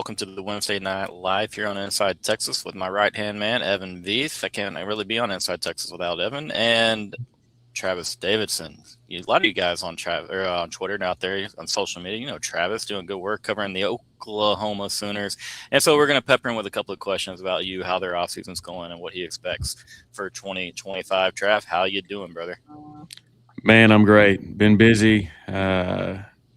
Welcome to the Wednesday Night Live here on Inside Texas with my right-hand man, Evan Veith. I can't really be on Inside Texas without Evan. And Travis Davidson. A lot of you guys on Twitter and out there on social media, Travis doing good work covering the Oklahoma Sooners. And so we're going to pepper him with a couple of questions about you, how their offseason's going, and what he expects for 2025. Trav, how you doing, brother? Man, I'm great. Been busy.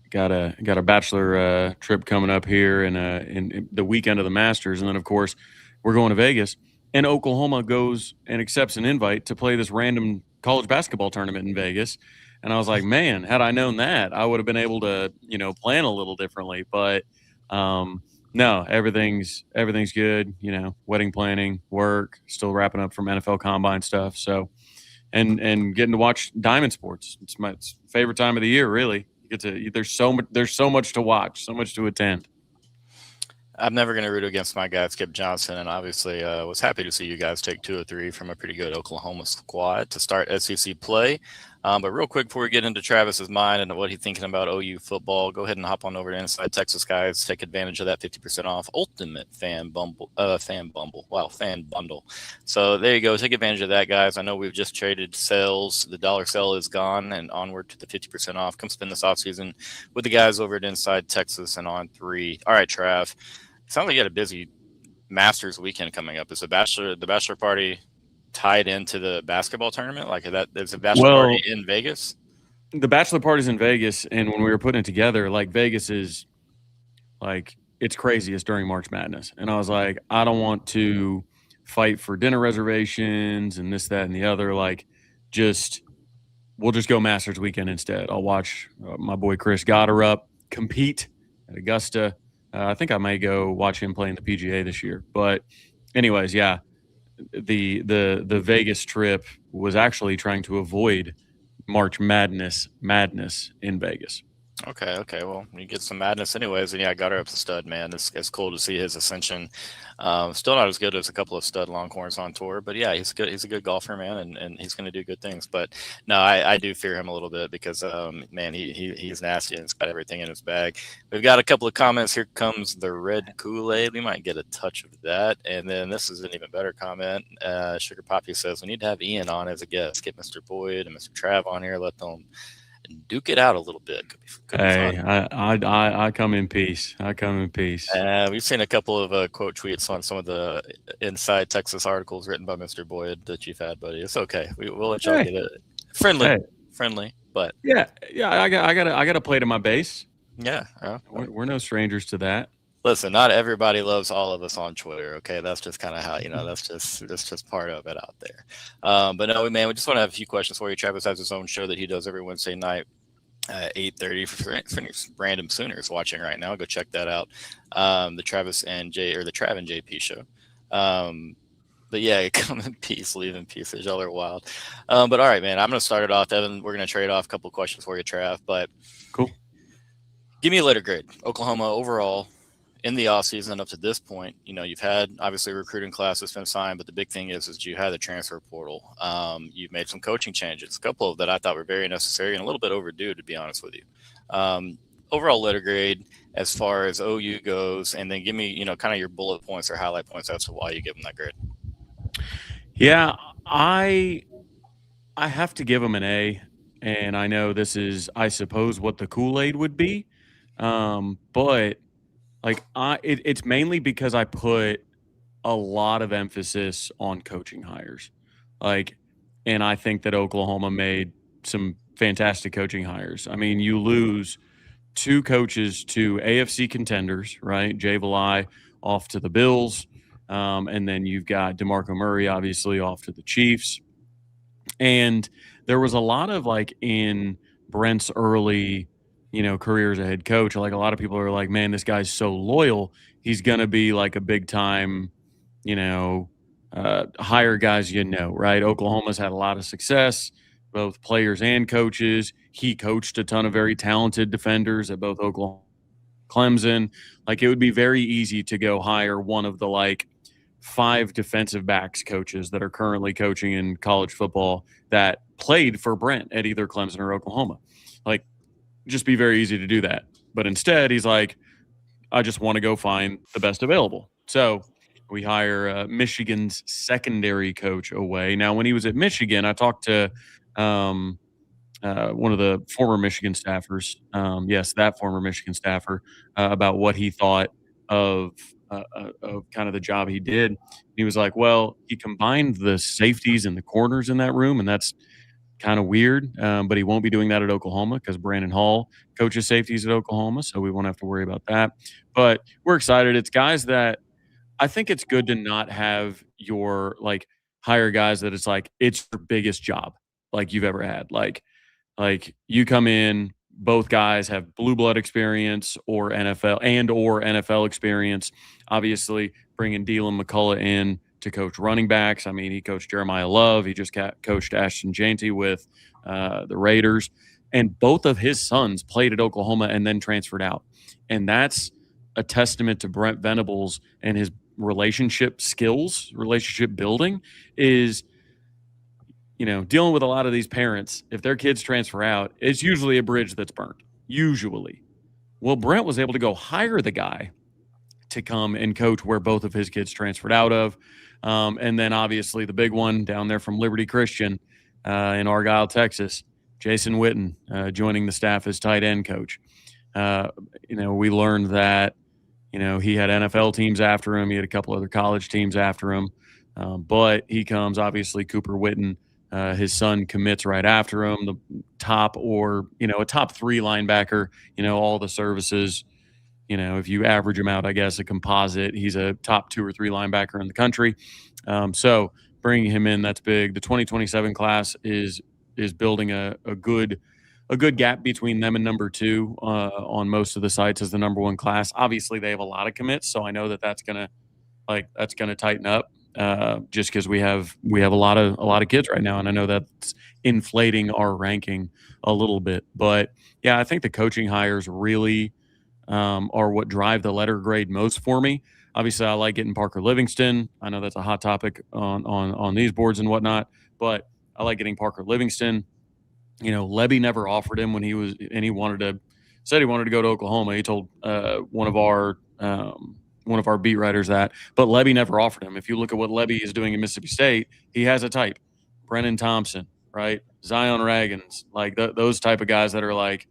Got a bachelor trip coming up here in the weekend of the Masters, and then of course we're going to Vegas. And Oklahoma goes and accepts an invite to play this random college basketball tournament in Vegas. And I was like, man, had I known that, I would have been able to plan a little differently. But no, everything's good. Wedding planning, work, still wrapping up from NFL Combine stuff. So. And getting to watch Diamond Sports. It's my favorite time of the year, really. There's so much to watch, so much to attend. I'm never going to root against my guy, Skip Johnson, and obviously was happy to see you guys take 2 or 3 from a pretty good Oklahoma squad to start SEC play. But real quick, before we get into Travis's mind and what he's thinking about OU football, go ahead and hop on over to Inside Texas, guys. Take advantage of that 50% off Ultimate Fan Bundle. So there you go. Take advantage of that, guys. I know we've just traded sales. The dollar sale is gone and onward to the 50% off. Come spend this offseason with the guys over at Inside Texas and On 3. All right, Trav. Sounds like you had a busy Masters weekend coming up. Is the bachelor party tied into the basketball tournament? Like that, there's a bachelor party in Vegas? The bachelor party's in Vegas, and when we were putting it together, like Vegas is like it's crazy. It's during March Madness. And I was like, I don't want to fight for dinner reservations and this, that, and the other. Like we'll just go Masters weekend instead. I'll watch my boy Chris Goddard compete at Augusta. I think I may go watch him play in the PGA this year. But anyways, yeah, the Vegas trip was actually trying to avoid March Madness in Vegas. Okay. Well, you get some madness anyways. And yeah, Gutterup's a stud, man. It's cool to see his ascension. Still not as good as a couple of stud Longhorns on tour, but yeah, he's good. He's a good golfer, man, and he's going to do good things. But no, I do fear him a little bit because, man, he's nasty and he's got everything in his bag. We've got a couple of comments. Here comes the red Kool-Aid. We might get a touch of that. And then this is an even better comment. Sugar Poppy says, we need to have Ian on as a guest. Get Mr. Boyd and Mr. Trav on here. Let them duke it out a little bit. Could be hey, fun. I come in peace. We've seen a couple of quote tweets on some of the Inside Texas articles written by Mr. Boyd that you've had, buddy. It's okay. We'll let y'all get it. Friendly, but yeah. I got to play to my base. Yeah, we're no strangers to that. Listen, not everybody loves all of us on Twitter. Okay, that's just kind of how that's just part of it out there. But no, man, we just want to have a few questions for you. Travis has his own show that he does every Wednesday night, 8:30 for random Sooners watching right now. Go check that out. The Travis and Jay or the Trav and JP show. But yeah, come in peace, leave in peace. Y'all are wild. But all right, man, I'm gonna start it off, Evan. We're gonna trade off a couple of questions for you, Trav. But cool. Give me a letter grade. Oklahoma overall. In the offseason up to this point, you've had obviously recruiting class that's been signed, but the big thing is you had the transfer portal. You've made some coaching changes, a couple of that I thought were very necessary and a little bit overdue, to be honest with you. Overall letter grade as far as OU goes, and then give me, kind of your bullet points or highlight points as to why you give them that grade. Yeah, I have to give them an A, and I know this is, I suppose, what the Kool-Aid would be, but it's mainly because I put a lot of emphasis on coaching hires. And I think that Oklahoma made some fantastic coaching hires. I mean, you lose 2 coaches to AFC contenders, right? Jay Valai off to the Bills. And then you've got DeMarco Murray, obviously, off to the Chiefs. And there was a lot of in Brent's early career as a head coach. A lot of people are like, man, this guy's so loyal. He's going to be a big time, hire guys, right? Oklahoma's had a lot of success, both players and coaches. He coached a ton of very talented defenders at both Oklahoma and Clemson. It would be very easy to go hire one of the 5 defensive backs coaches that are currently coaching in college football that played for Brent at either Clemson or Oklahoma. Just be very easy to do that. But instead, he's like, I just want to go find the best available. So we hire Michigan's secondary coach away. Now, when he was at Michigan, I talked to um, one of the former Michigan staffers. Yes, that former Michigan staffer about what he thought of of kind of the job he did. He was like, "Well, he combined the safeties and the corners in that room, and that's kind of weird. But he won't be doing that at Oklahoma because Brandon Hall coaches safeties at Oklahoma, so we won't have to worry about that. But we're excited. It's guys that I think it's good to not have your like hire guys that it's like it's your biggest job like you've ever had. Like you come in, both guys have blue blood experience or NFL experience. Obviously, bringing Dylan McCullough in to coach running backs. I mean, he coached Jeremiah Love. He just coached Ashton Jeanty with the Raiders, and both of his sons played at Oklahoma and then transferred out. And that's a testament to Brent Venables and his relationship skills, relationship building is dealing with a lot of these parents, if their kids transfer out, it's usually a bridge that's burnt. Usually. Well, Brent was able to go hire the guy to come and coach where both of his kids transferred out of. And then obviously the big one down there from Liberty Christian in Argyle, Texas, Jason Witten joining the staff as tight end coach. We learned that, he had NFL teams after him. He had a couple other college teams after him. But he comes, obviously, Cooper Witten. His son commits right after him, the top or, a top 3 linebacker, all the services, if you average him out, I guess a composite, he's a top 2 or 3 linebacker in the country. So bringing him in, that's big. The 2027 class is building a good gap between them and number 2 on most of the sites as the number 1 class. Obviously they have a lot of commits. So I know that's going to tighten up. Just because we have a lot of kids right now, and I know that's inflating our ranking a little bit. But yeah, I think the coaching hires really are what drive the letter grade most for me. Obviously, I like getting Parker Livingston. I know that's a hot topic on these boards and whatnot, but I like getting Parker Livingston. Lebby never offered him when he said he wanted to go to Oklahoma. He told one of our beat writers that, but Lebby never offered him. If you look at what Lebby is doing in Mississippi State, he has a type, Brennan Thompson, right? Zion Raggins, like those type of guys that are like,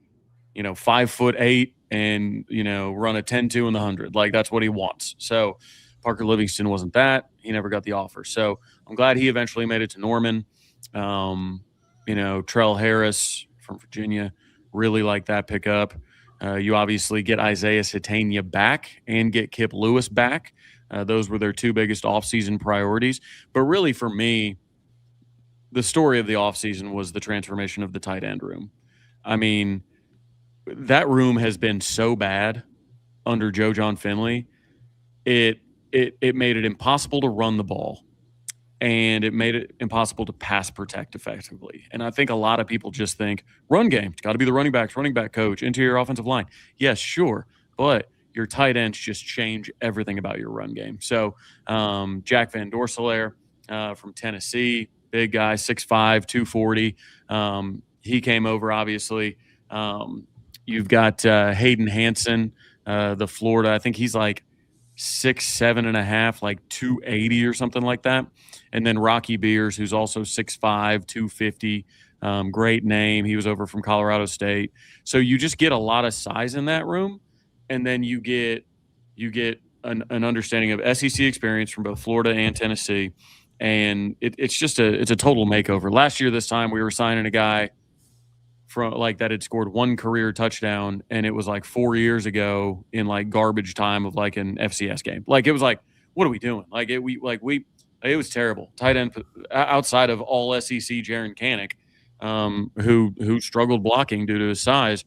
5'8" and, run a 10-2 in the 100. Like that's what he wants. So Parker Livingston wasn't that. He never got the offer. So I'm glad he eventually made it to Norman. Trell Harris from Virginia, really like that pickup. You obviously get Isaiah Satania back and get Kip Lewis back. Those were their 2 biggest offseason priorities. But really for me, the story of the offseason was the transformation of the tight end room. I mean, that room has been so bad under Joe John Finley. It made it impossible to run the ball, and it made it impossible to pass protect effectively. And I think a lot of people just think run game, it's got to be the running back coach, interior offensive line. Yes, sure. But your tight ends just change everything about your run game. So Jack Van Dorselaer from Tennessee, big guy, 6'5", 240. He came over, obviously. You've got Hayden Hansen, the Florida. I think he's like 6'7.5", like 280 or something like that. And then Rocky Beers, who's also 6'5", 250. Great name. He was over from Colorado State. So you just get a lot of size in that room, and then you get an understanding of SEC experience from both Florida and Tennessee, and it's a total makeover. Last year this time we were signing a guy from like that had scored 1 career touchdown, and it was like 4 years ago in like garbage time of like an FCS game. Like it was like, what are we doing? It was terrible. Tight end outside of all SEC Jaron Kanik, who struggled blocking due to his size.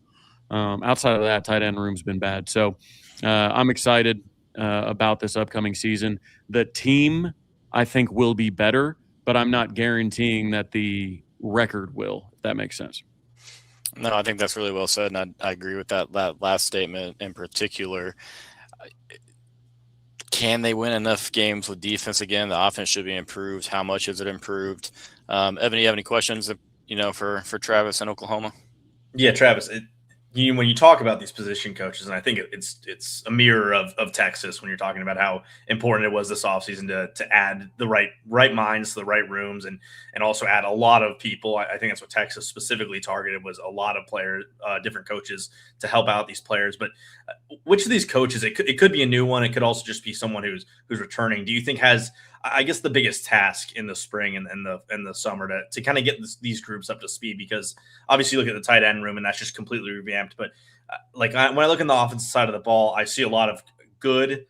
Outside of that, tight end room's been bad. So I'm excited about this upcoming season. The team, I think, will be better, but I'm not guaranteeing that the record will, if that makes sense. No, I think that's really well said, and I agree with that last statement in particular. Can they win enough games with defense again? The offense should be improved. How much is it improved? Evan, you have any questions, for Travis in Oklahoma? Yeah, Travis, when you talk about these position coaches, and I think it's a mirror of Texas when you're talking about how important it was this offseason to add the right minds to the right rooms and also add a lot of people. I think that's what Texas specifically targeted, was a lot of players, different coaches to help out these players. But which of these coaches, it could be a new one, it could also just be someone who's returning, do you think has, I guess, the biggest task in the spring and the summer to kind of get these groups up to speed? Because obviously you look at the tight end room and that's just completely revamped. But when I look on the offensive side of the ball, I see a lot of good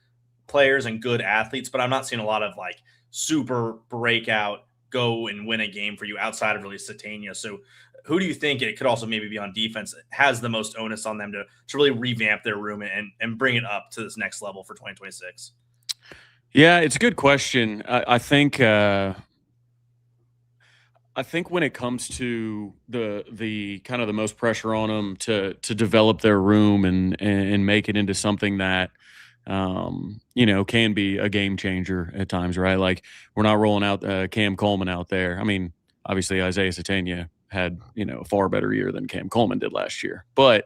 players and good athletes, but I'm not seeing a lot of like super breakout go and win a game for you outside of really Satania. So who do you think, it could also maybe be on defense, has the most onus on them to really revamp their room and bring it up to this next level for 2026? Yeah, it's a good question. I think when it comes to the kind of the most pressure on them to develop their room and make it into something that can be a game changer at times, right? Like, we're not rolling out Cam Coleman out there. I mean, obviously Isaiah Satania had a far better year than Cam Coleman did last year, but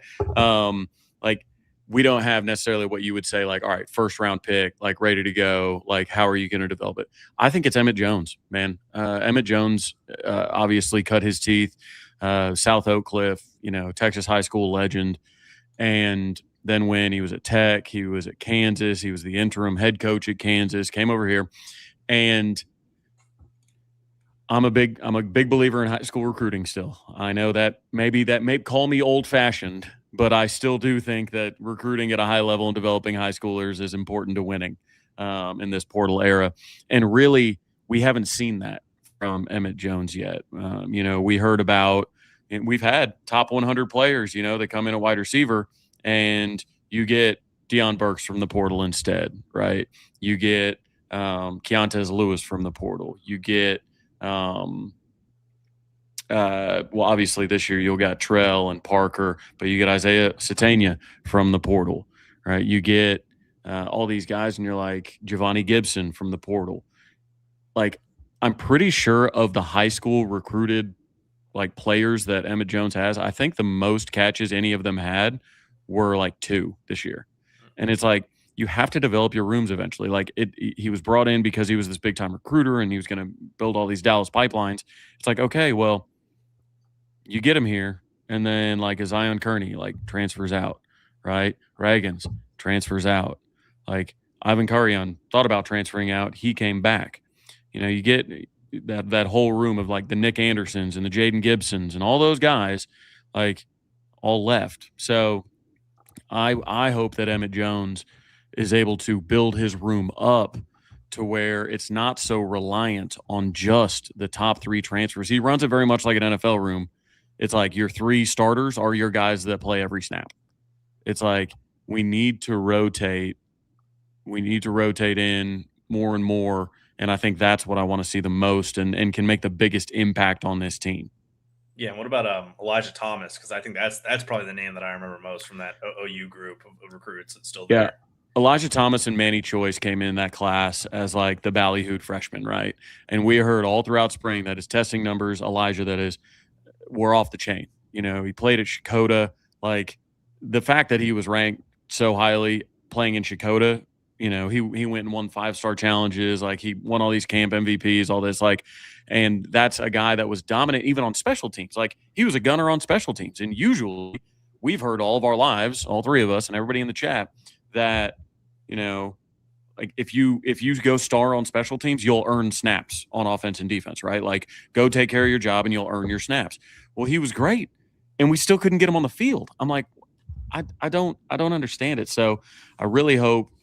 like, we don't have necessarily what you would say, like, all right, first round pick, like, ready to go. Like, how are you going to develop it? I think it's Emmett Jones, man. Emmett Jones obviously cut his teeth, South Oak Cliff, Texas high school legend. And then when he was at Tech, he was at Kansas, he was the interim head coach at Kansas, came over here. And I'm a big believer in high school recruiting still. I know that may call me old fashioned, but I still do think that recruiting at a high level and developing high schoolers is important to winning in this portal era. And really, we haven't seen that from Emmett Jones yet. We heard about, and we've had top 100 players, that come in at wide receiver, and you get Deion Burks from the portal instead, right? You get Keontae Lewis from the portal. You get obviously this year you'll got Trell and Parker, but you get Isaiah Satania from the portal, right? You get all these guys, and you're like Giovanni Gibson from the portal. Like, I'm pretty sure of the high school recruited like players that Emmett Jones has, I think the most catches any of them had were like 2 this year. And it's like, you have to develop your rooms eventually. Like, he was brought in because he was this big time recruiter and he was going to build all these Dallas pipelines. It's like, okay, well, you get him here, and then like Zion Kearney like transfers out, right? Reagans transfers out. Like, Ivan Karian thought about transferring out. He came back. You get that whole room of like the Nick Andersons and the Jaden Gibsons and all those guys, like, all left. So I hope that Emmett Jones is able to build his room up to where it's not so reliant on just the top 3 transfers. He runs it very much like an NFL room. It's like your 3 starters are your guys that play every snap. It's like, we need to rotate. We need to rotate in more and more. And I think that's what I want to see the most and can make the biggest impact on this team. Yeah, and what about Elijah Thomas? Because I think that's probably the name that I remember most from that OU group of recruits that's still there. Yeah. Elijah Thomas and Manny Choice came in that class as like the ballyhooed freshmen, right? And we heard all throughout spring that his testing numbers, were off the chain. He played at Shakota. Like, the fact that he was ranked so highly playing in Shakota, he went and won 5-star challenges. Like, he won all these camp MVPs, all this, like, and that's a guy that was dominant even on special teams. Like, he was a gunner on special teams. And usually we've heard all of our lives, all 3 of us and everybody in the chat, that, like, if you go star on special teams, you'll earn snaps on offense and defense, right? Like, go take care of your job and you'll earn your snaps. Well, he was great, and we still couldn't get him on the field. I'm like, I don't understand it. So I really hope,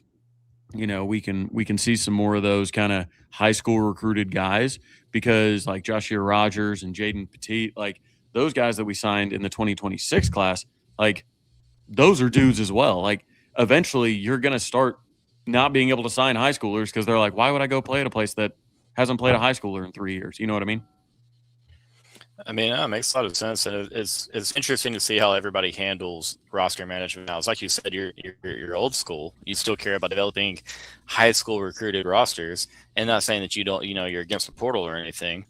we can see some more of those kind of high school recruited guys, because like Joshua Rogers and Jaden Petit, like those guys that we signed in the 2026 class, like, those are dudes as well. Like, eventually you're going to start not being able to sign high schoolers because they're like, why would I go play at a place that hasn't played a high schooler in 3 years? You know what I mean? I mean, yeah, it makes a lot of sense, and it's interesting to see how everybody handles roster management now. It's like you said, you're old school. You still care about developing high school recruited rosters, and not saying that you don't, you're against the portal or anything.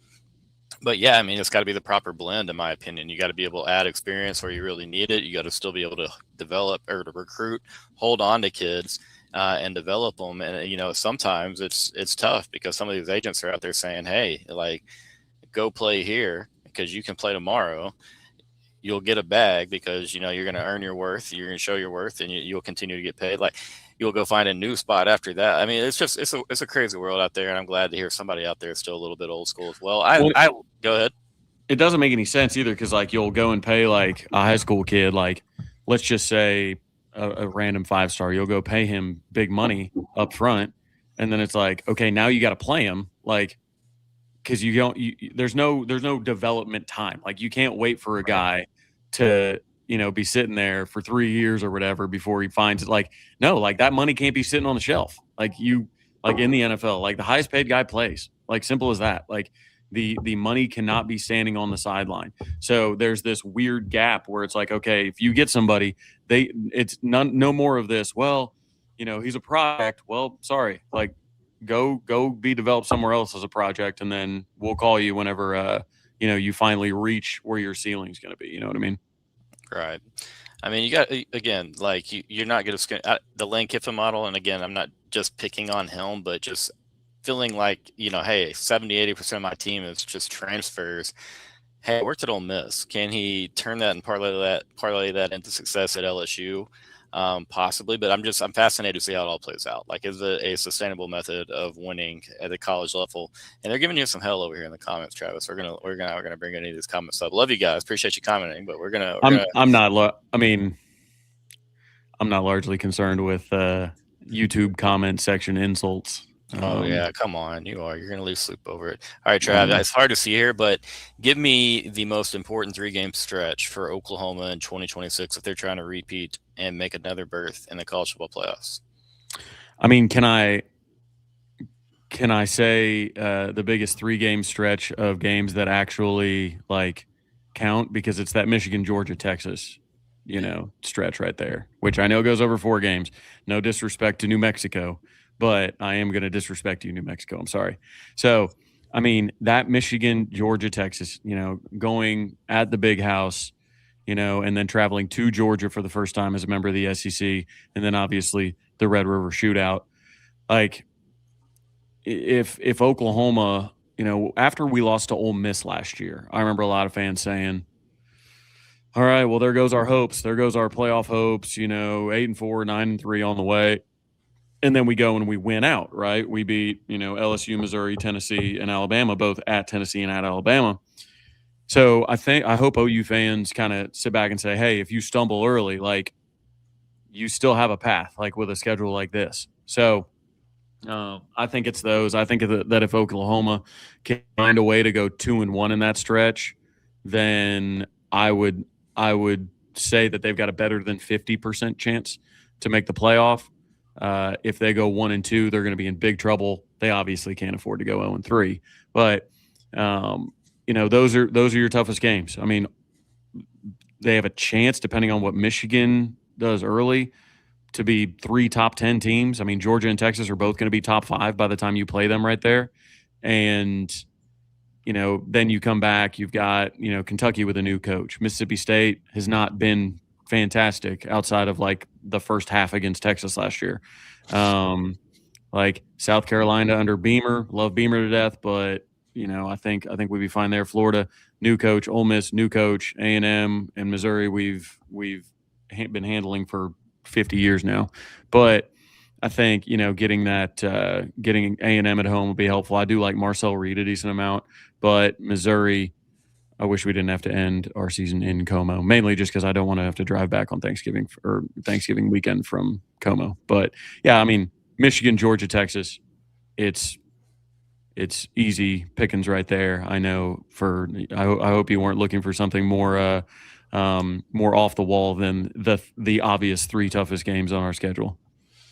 But yeah, I mean, it's got to be the proper blend, in my opinion. You got to be able to add experience where you really need it. You got to still be able to develop or to recruit, hold on to kids, and develop them. And sometimes it's tough because some of these agents are out there saying, "Hey, like, go play here because you can play tomorrow. You'll get a bag because you're going to earn your worth. You're going to show your worth, and you'll continue to get paid. Like, you'll go find a new spot after that. I mean, it's a crazy world out there, and I'm glad to hear somebody out there is still a little bit old school as well. Well, I go ahead. it doesn't make any sense either because like you'll go and pay like a high school kid, like let's just say a random 5-star, you'll go pay him big money up front, and then it's like, okay, now you got to play him, like, because there's no development time. Like you can't wait for a guy to be sitting there for 3 years or whatever before he finds it. Like, no, like that money can't be sitting on the shelf. Like in the NFL, like the highest paid guy plays. Like simple as that. Like the money cannot be standing on the sideline. So there's this weird gap where it's like, okay, if you get somebody, it's no more of this. Well, he's a project. Well, sorry, like go be developed somewhere else as a project, and then we'll call you whenever you finally reach where your ceiling's going to be. You know what I mean? Right. I mean, you got, again, like you're not going to the Lane Kiffin model. And again, I'm not just picking on him, but just feeling like, hey, 70-80% of my team is just transfers. Hey, I worked at Ole Miss. Can he turn that and parlay that into success at LSU? Possibly, but I'm fascinated to see how it all plays out. Like, is it a sustainable method of winning at the college level? And they're giving you some hell over here in the comments, Travis. We're gonna bring any of these comments up. Love you guys, appreciate you commenting, but I'm not largely concerned with YouTube comment section insults. Oh yeah, come on, you're gonna lose sleep over it. All right, Travis, it's hard to see here, but give me the most important 3-game stretch for Oklahoma in 2026 if they're trying to repeat and make another berth in the college football playoffs. I mean, can I say the biggest 3-game stretch of games that actually like count, because it's that Michigan, Georgia, Texas, stretch right there, which I know goes over 4 games. No disrespect to New Mexico, but I am going to disrespect you, New Mexico. I'm sorry. So, I mean, that Michigan, Georgia, Texas, going at the big house, and then traveling to Georgia for the first time as a member of the SEC, and then obviously the Red River Shootout. Like, if Oklahoma, after we lost to Ole Miss last year, I remember a lot of fans saying, all right, well, there goes our hopes. There goes our playoff hopes, 8-4, 9-3 on the way. And then we go and we win out, right? We beat, LSU, Missouri, Tennessee, and Alabama, both at Tennessee and at Alabama. So I hope OU fans kind of sit back and say, hey, if you stumble early, like you still have a path, like with a schedule like this. So I think it's those. I think that if Oklahoma can find a way to go 2-1 in that stretch, then I would say that they've got a better than 50% chance to make the playoff. If they go 1-2, they're going to be in big trouble. They obviously can't afford to go 0-3, but those are your toughest games. I mean, they have a chance, depending on what Michigan does early, to be 3 top 10 teams. I mean, Georgia and Texas are both going to be top 5 by the time you play them right there. And, then you come back, you've got, Kentucky with a new coach. Mississippi State has not been fantastic outside of like the first half against Texas last year. Like South Carolina under Beamer, love Beamer to death, but I think we'd be fine there. Florida, new coach. Ole Miss, new coach. A&M and Missouri, we've been handling for 50 years now. But I think getting A&M at home would be helpful. I do like Marcel Reed a decent amount, but Missouri, I wish we didn't have to end our season in Como, mainly just because I don't want to have to drive back on Thanksgiving weekend from Como. But yeah, I mean, Michigan, Georgia, Texas, it's easy pickings right there. I know I hope you weren't looking for something more off the wall than the obvious 3 toughest games on our schedule.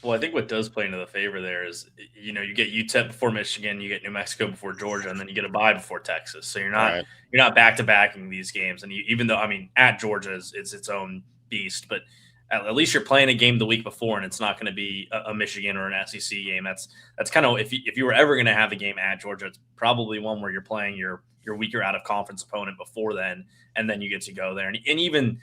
Well, I think what does play into the favor there is, you get UTEP before Michigan, you get New Mexico before Georgia, and then you get a bye before Texas. So you're not back to backing these games. And even though, I mean, at Georgia is its own beast, but at least you're playing a game the week before, and it's not going to be a Michigan or an SEC game. That's kind of, if you were ever going to have a game at Georgia, it's probably one where you're playing your your weaker out of conference opponent before then, and then you get to go there. And even,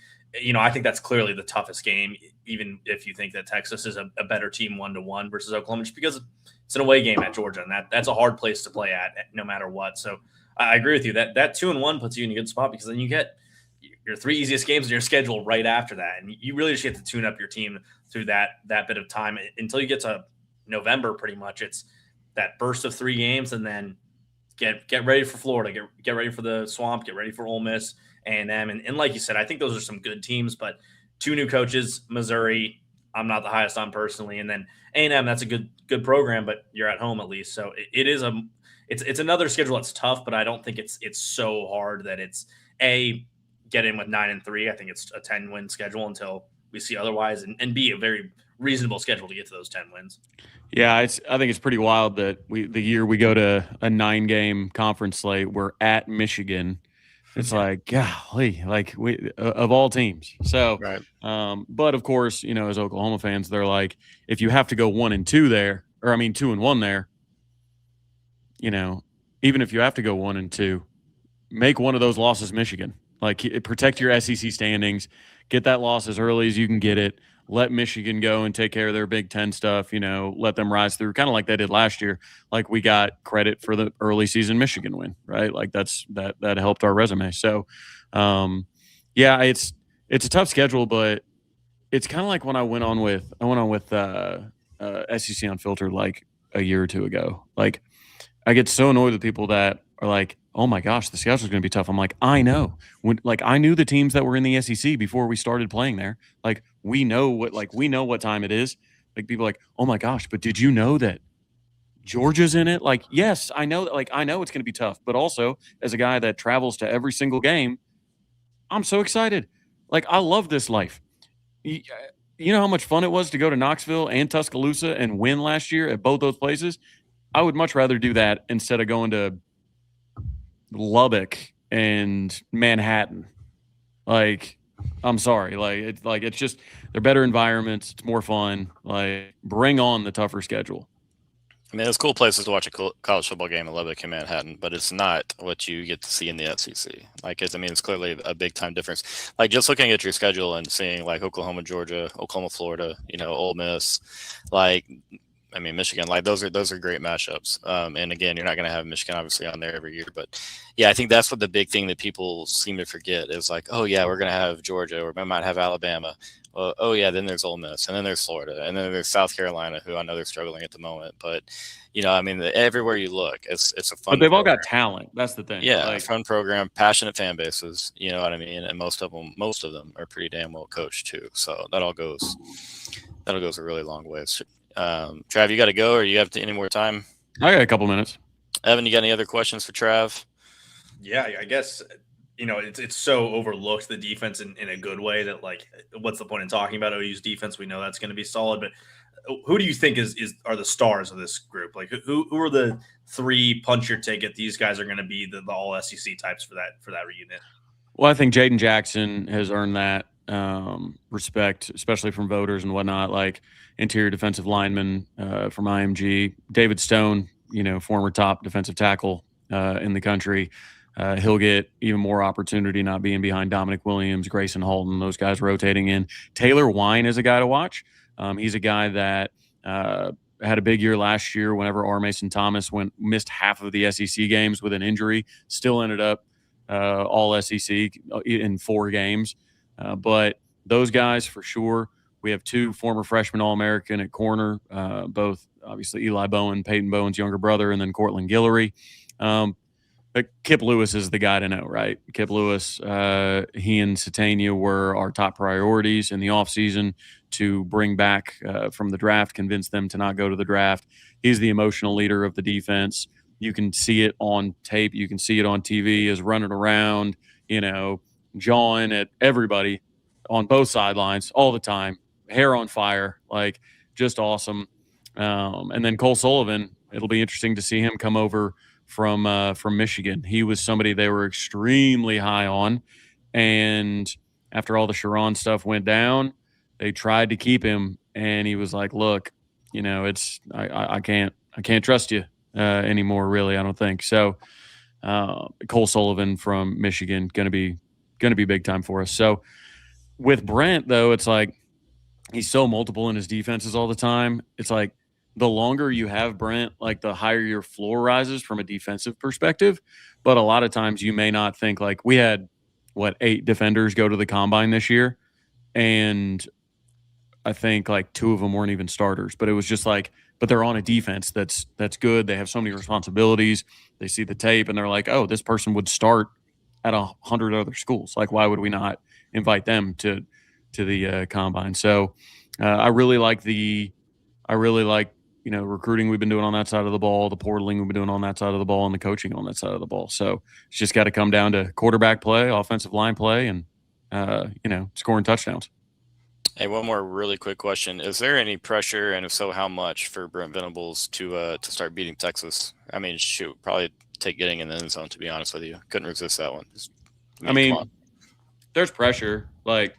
I think that's clearly the toughest game, even if you think that Texas is a better team 1-1 versus Oklahoma, just because it's an away game at Georgia, and that's a hard place to play at no matter what. So I agree with you that 2-1 puts you in a good spot, because then you get your 3 easiest games in your schedule right after that, and you really just get to tune up your team through that bit of time until you get to November. Pretty much, it's that burst of 3 games, and then get ready for Florida, get ready for the Swamp, get ready for Ole Miss, A&M, and like you said, I think those are some good teams, but 2 new coaches, Missouri, I'm not the highest on personally, and then A&M, that's a good program, but you're at home at least, so it's another schedule that's tough, but I don't think it's so hard that it's get in with 9-3. I think it's a 10-win schedule until we see otherwise, and B, a very reasonable schedule to get to those 10 wins. Yeah, I think it's pretty wild that the year we go to a 9-game conference slate, we're at Michigan. It's like, golly, like we of all teams. So, right. But of course, as Oklahoma fans, they're like, if you have to go 1-2 there, or 2-1 there, even if you have to go 1-2, make one of those losses Michigan. Like, protect your SEC standings, get that loss as early as you can get it. Let Michigan go and take care of their Big Ten stuff, let them rise through, kind of like they did last year. Like, we got credit for the early season Michigan win, right? Like, that helped our resume. So, it's a tough schedule, but it's kind of like when I went on with SEC Unfiltered like a year or 2 ago. Like, I get so annoyed with people that are like, oh my gosh, the schedule's going to be tough. I'm like, I know. I knew the teams that were in the SEC before we started playing there. Like, we know what time it is. Like, people are like, oh my gosh, but did you know that Georgia's in it? Like, yes, I know that. Like, I know it's going to be tough, but also as a guy that travels to every single game, I'm so excited. Like, I love this life. You know how much fun it was to go to Knoxville and Tuscaloosa and win last year at both those places? I would much rather do that instead of going to Lubbock and Manhattan. Like, I'm sorry. It's just, they're better environments. It's more fun. Like, bring on the tougher schedule. I mean, there's cool places to watch a college football game in Lubbock and Manhattan, but it's not what you get to see in the SEC. Like, it's clearly a big time difference. Like, just looking at your schedule and seeing like Oklahoma, Georgia, Oklahoma, Florida, Ole Miss, Michigan, like those are great matchups. And again, you're not going to have Michigan obviously on there every year, but yeah, I think that's what the big thing that people seem to forget is like, oh yeah, we're going to have Georgia, or we might have Alabama. Oh yeah, then there's Ole Miss, and then there's Florida, and then there's South Carolina, who I know they're struggling at the moment, but everywhere you look, it's a fun. But they've program. All got talent. That's the thing. Yeah, fun program, passionate fan bases. You know what I mean, and most of them are pretty damn well coached too. So that all goes a really long way. Trav, you got to go, or you have any more time? I got a couple minutes. Evan, you got any other questions for Trav? Yeah, I guess, it's so overlooked, the defense in a good way, that like, what's the point in talking about OU's defense? We know that's going to be solid, but who do you think are the stars of this group? Like, who are the 3 punch your ticket? These guys are going to be the all SEC types for that reunit. Well, I think Jaden Jackson has earned that respect, especially from voters and whatnot, like interior defensive lineman from IMG. David Stone, former top defensive tackle in the country. He'll get even more opportunity not being behind Dominic Williams, Grayson Halton, those guys rotating in. Taylor Wine is a guy to watch. He's a guy that had a big year last year whenever R. Mason Thomas missed half of the SEC games with an injury, still ended up all SEC in 4 games. But those guys for sure. We have 2 former freshman All-American at corner, both obviously Eli Bowen, Peyton Bowen's younger brother, and then Cortland Guillory. But Kip Lewis is the guy to know, right? Kip Lewis, he and Satania were our top priorities in the offseason to bring back from the draft, convince them to not go to the draft. He's the emotional leader of the defense. You can see it on tape. You can see it on TV as running around, jawing at everybody on both sidelines all the time, hair on fire, like just awesome. And then Cole Sullivan, it'll be interesting to see him come over from Michigan. He was somebody they were extremely high on, and after all the Sharon stuff went down, they tried to keep him, and he was like, "Look, I can't trust you anymore, really. I don't think so." Cole Sullivan from Michigan, going to be big time for us. So with Brent, though, it's like he's so multiple in his defenses all the time. It's like the longer you have Brent, like the higher your floor rises from a defensive perspective. But a lot of times you may not think, like we had 8 defenders go to the combine this year, and I think like 2 of them weren't even starters, but it was just like, but they're on a defense that's good. They have so many responsibilities. They see the tape and they're like, oh, this person would start at 100 other schools. Like, why would we not invite them to the combine? So I really like recruiting we've been doing on that side of the ball, the portaling we've been doing on that side of the ball, and the coaching on that side of the ball. So it's just got to come down to quarterback play, offensive line play, and scoring touchdowns. Hey, one more really quick question. Is there any pressure, and if so, how much, for Brent Venables to start beating Texas? I mean, shoot, probably take getting in the end zone, to be honest with you. Couldn't resist that one. I mean, there's pressure, but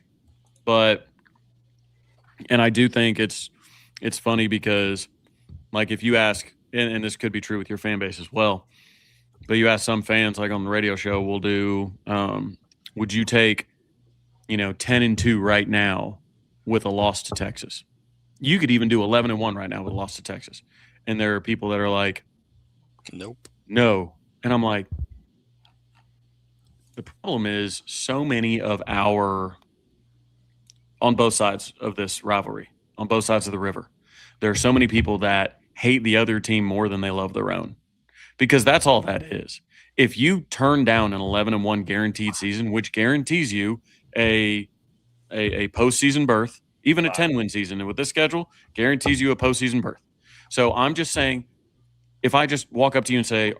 I do think it's funny because, like, if you ask, and this could be true with your fan base as well, but you ask some fans, like on the radio show, we'll do, would you take, 10-2 right now with a loss to Texas? You could even do 11-1 right now with a loss to Texas. And there are people that are like, nope. No. And I'm like, the problem is so many of on both sides of this rivalry, on both sides of the river, there are so many people that hate the other team more than they love their own, because that's all that is. If you turn down an 11-1 guaranteed season, which guarantees you a postseason berth, even a 10-win season, and with this schedule, guarantees you a postseason berth. So I'm just saying, if I just walk up to you and say,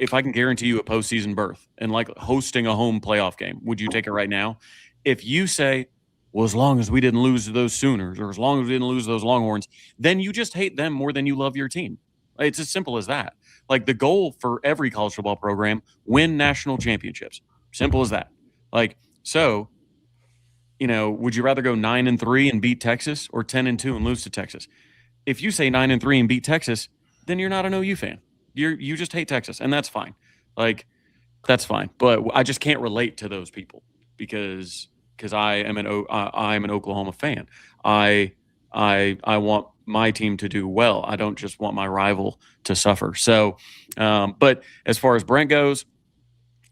if I can guarantee you a postseason berth and like hosting a home playoff game, would you take it right now? If you say, well, as long as we didn't lose to those Sooners, or as long as we didn't lose those Longhorns, then you just hate them more than you love your team. It's as simple as that. Like, the goal for every college football program, win national championships. Simple as that. Like, so, would you rather go 9-3 and beat Texas, or 10-2 and lose to Texas? If you say 9-3 and beat Texas, then you're not an OU fan. You just hate Texas, and that's fine. Like, that's fine. But I just can't relate to those people because I'm an Oklahoma fan. I want my team to do well. I don't just want my rival to suffer. So, but as far as Brent goes,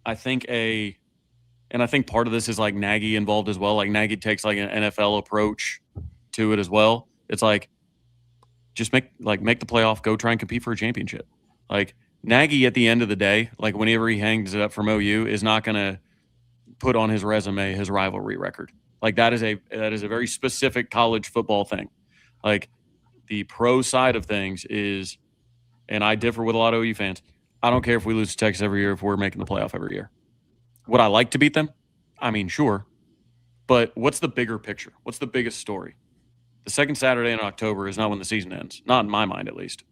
I think part of this is like Nagy involved as well. Like, Nagy takes like an NFL approach to it as well. It's like, just make the playoff, go try and compete for a championship. Like, Nagy, at the end of the day, like whenever he hangs it up from OU, is not going to put on his resume his rivalry record. Like, that is a very specific college football thing. Like, the pro side of things is, and I differ with a lot of OU fans, I don't care if we lose to Texas every year if we're making the playoff every year. Would I like to beat them? I mean, sure. But what's the bigger picture? What's the biggest story? The second Saturday in October is not when the season ends. Not in my mind, at least.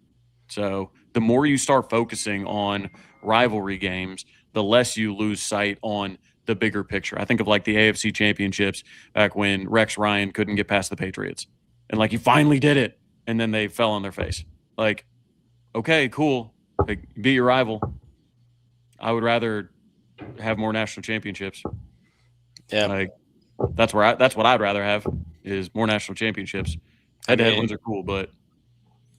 So the more you start focusing on rivalry games, the less you lose sight on the bigger picture. I think of like the AFC championships back when Rex Ryan couldn't get past the Patriots. And like, he finally did it. And then they fell on their face. Like, okay, cool. Like, beat your rival. I would rather have more national championships. Yeah. Like, that's what I'd rather have, is more national championships. Head-to-head wins are cool, but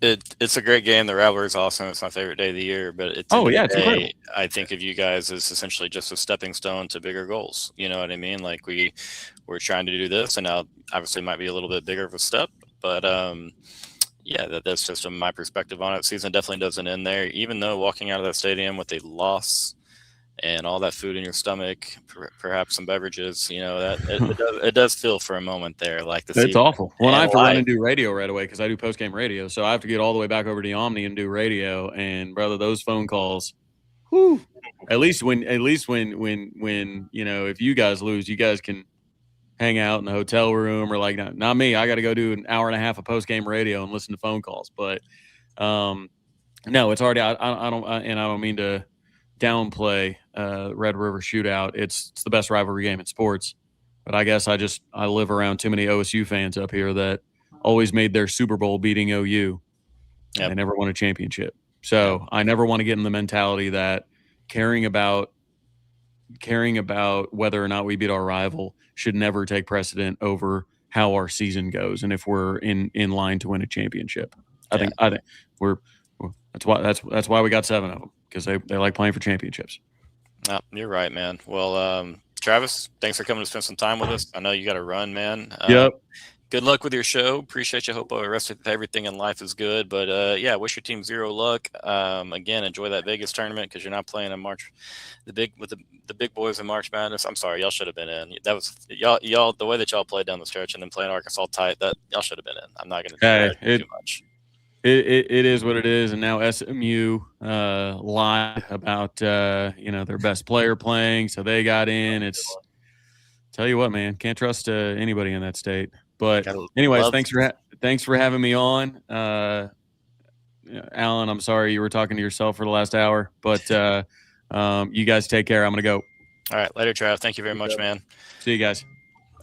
it's a great game. The rivalry is awesome. It's my favorite day of the year. But it's incredible. I think of you guys as essentially just a stepping stone to bigger goals. You know what I mean? Like, we're trying to do this, and now obviously it might be a little bit bigger of a step, but that's just from my perspective on it. Season definitely doesn't end there. Even though walking out of that stadium with a loss and all that food in your stomach, perhaps some beverages, it does feel for a moment there like it's awful. Well, I have to run and do radio right away because I do post game radio, so I have to get all the way back over to Omni and do radio. And brother, those phone calls, whew, at least when if you guys lose, you guys can hang out in the hotel room, or like, not me. I got to go do an hour and a half of post game radio and listen to phone calls. But no, it's already. I don't mean to downplay Red River Shootout. It's the best rivalry game in sports, but I guess I live around too many OSU fans up here that always made their Super Bowl beating OU. Yep. And they never won a championship. So I never want to get in the mentality that caring about whether or not we beat our rival should never take precedent over how our season goes and if we're in line to win a championship. I think that's why we got 7 of them, because they like playing for championships. Oh, you're right, man. Well, Travis, thanks for coming to spend some time with us. I know you got to run, man. Yep. Good luck with your show. Appreciate you. Hope the rest of everything in life is good. But yeah, wish your team zero luck. Again, enjoy that Vegas tournament because you're not playing in March. The big boys in March Madness. I'm sorry, y'all should have been in. That was y'all the way that y'all played down the stretch and then playing Arkansas tight. That y'all should have been in. I'm not going to do too much. It is what it is, and now SMU lied about their best player playing, so they got in. It's tell you what, man, can't trust anybody in that state. But anyways, thanks for having me on, Alan. I'm sorry you were talking to yourself for the last hour, but you guys take care. I'm gonna go. All right, later, Trav. Thank you very much, man. See you guys.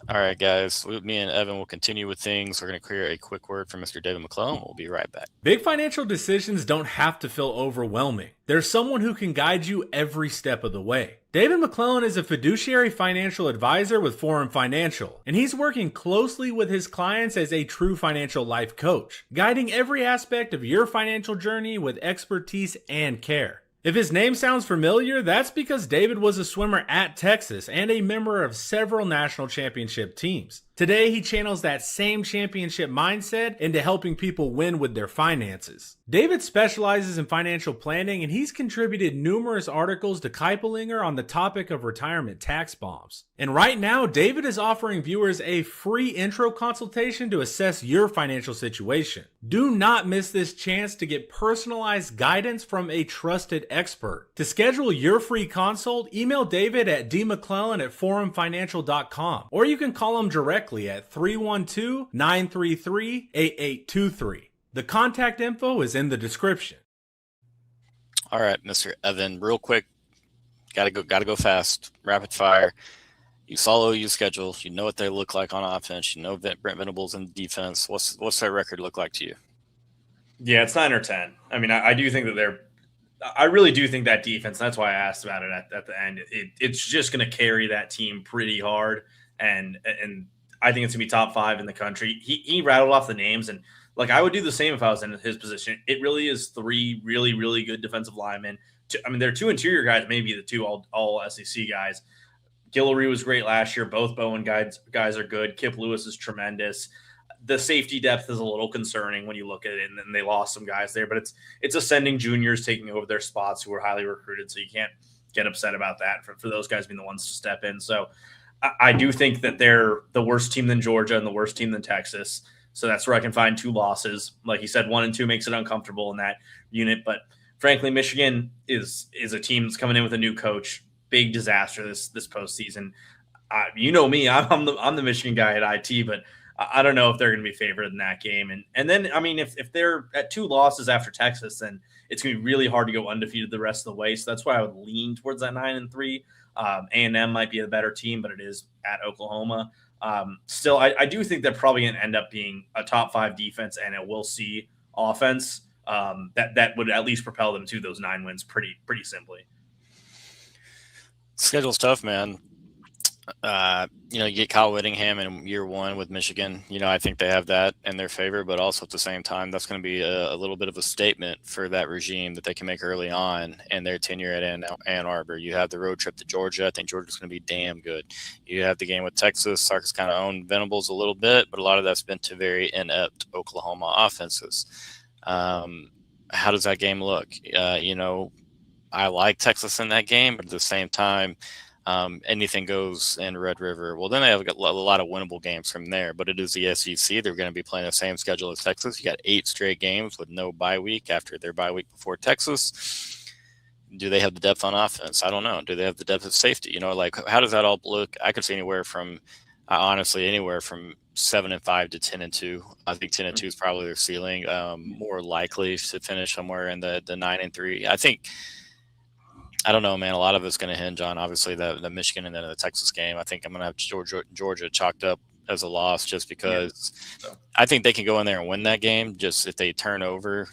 All right, guys. Me and Evan will continue with things. We're going to clear a quick word from Mr. David McClellan. We'll be right back. Big financial decisions don't have to feel overwhelming. There's someone who can guide you every step of the way. David McClellan is a fiduciary financial advisor with Forum Financial, and he's working closely with his clients as a true financial life coach, guiding every aspect of your financial journey with expertise and care. If his name sounds familiar, that's because David was a swimmer at Texas and a member of several national championship teams. Today, he channels that same championship mindset into helping people win with their finances. David specializes in financial planning, and he's contributed numerous articles to Kiplinger on the topic of retirement tax bombs. And right now, David is offering viewers a free intro consultation to assess your financial situation. Do not miss this chance to get personalized guidance from a trusted expert. To schedule your free consult, email David at dmcclellan@forumfinancial.com, or you can call him directly at 312-933-8823. The contact info is in the description. All right, Mr. Evan, real quick, gotta go fast, rapid fire. You follow your schedule. You know what they look like on offense. You know Brent Venables in defense. What's their record look like to you? Yeah, it's 9 or 10. I mean, I do think that I really do think that defense. That's why I asked about it at the end. It's just going to carry that team pretty hard, and I think it's going to be top 5 in the country. He rattled off the names, and like I would do the same if I was in his position. It really is 3 really, really good defensive linemen. There are 2 interior guys, maybe the 2 all SEC guys. Guillory was great last year. Both Bowen guys are good. Kip Lewis is tremendous. The safety depth is a little concerning when you look at it, and then they lost some guys there. But it's ascending juniors taking over their spots who are highly recruited, so you can't get upset about that for those guys being the ones to step in. So I do think that they're the worst team than Georgia and the worst team than Texas. So that's where I can find 2 losses. Like you said, 1 and 2 makes it uncomfortable in that unit. But frankly, Michigan is a team that's coming in with a new coach. Big disaster this postseason. You know me, I'm the Michigan guy at IT, but I don't know if they're going to be favored in that game. And then, I mean, if they're at 2 losses after Texas, then it's going to be really hard to go undefeated the rest of the way. So that's why I would lean towards that 9-3. A&M might be a better team, but it is at Oklahoma. Still, I do think they're probably going to end up being a top 5 defense, and it will see offense that would at least propel them to those 9 wins pretty simply. Schedule's tough, man. You get Kyle Whittingham in year 1 with Michigan. I think they have that in their favor, but also at the same time, that's going to be a little bit of a statement for that regime that they can make early on in their tenure at Ann Arbor. You have the road trip to Georgia. I think Georgia's going to be damn good. You have the game with Texas. Sarkis kind of owned Venables a little bit, but a lot of that's been to very inept Oklahoma offenses. How does that game look? I like Texas in that game, but at the same time, anything goes in Red River. Well, then they have a lot of winnable games from there, but it is the SEC. They're going to be playing the same schedule as Texas. You got 8 straight games with no bye week after their bye week before Texas. Do they have the depth on offense? I don't know. Do they have the depth of safety? How does that all look? I could see anywhere from 7-5 to 10-2. I think 10-2 is probably their ceiling. More likely to finish somewhere in the 9-3. I don't know, man. A lot of it's going to hinge on, obviously, the Michigan and then the Texas game. I think I'm going to have Georgia chalked up as a loss just because I think they can go in there and win that game. Just if they turn over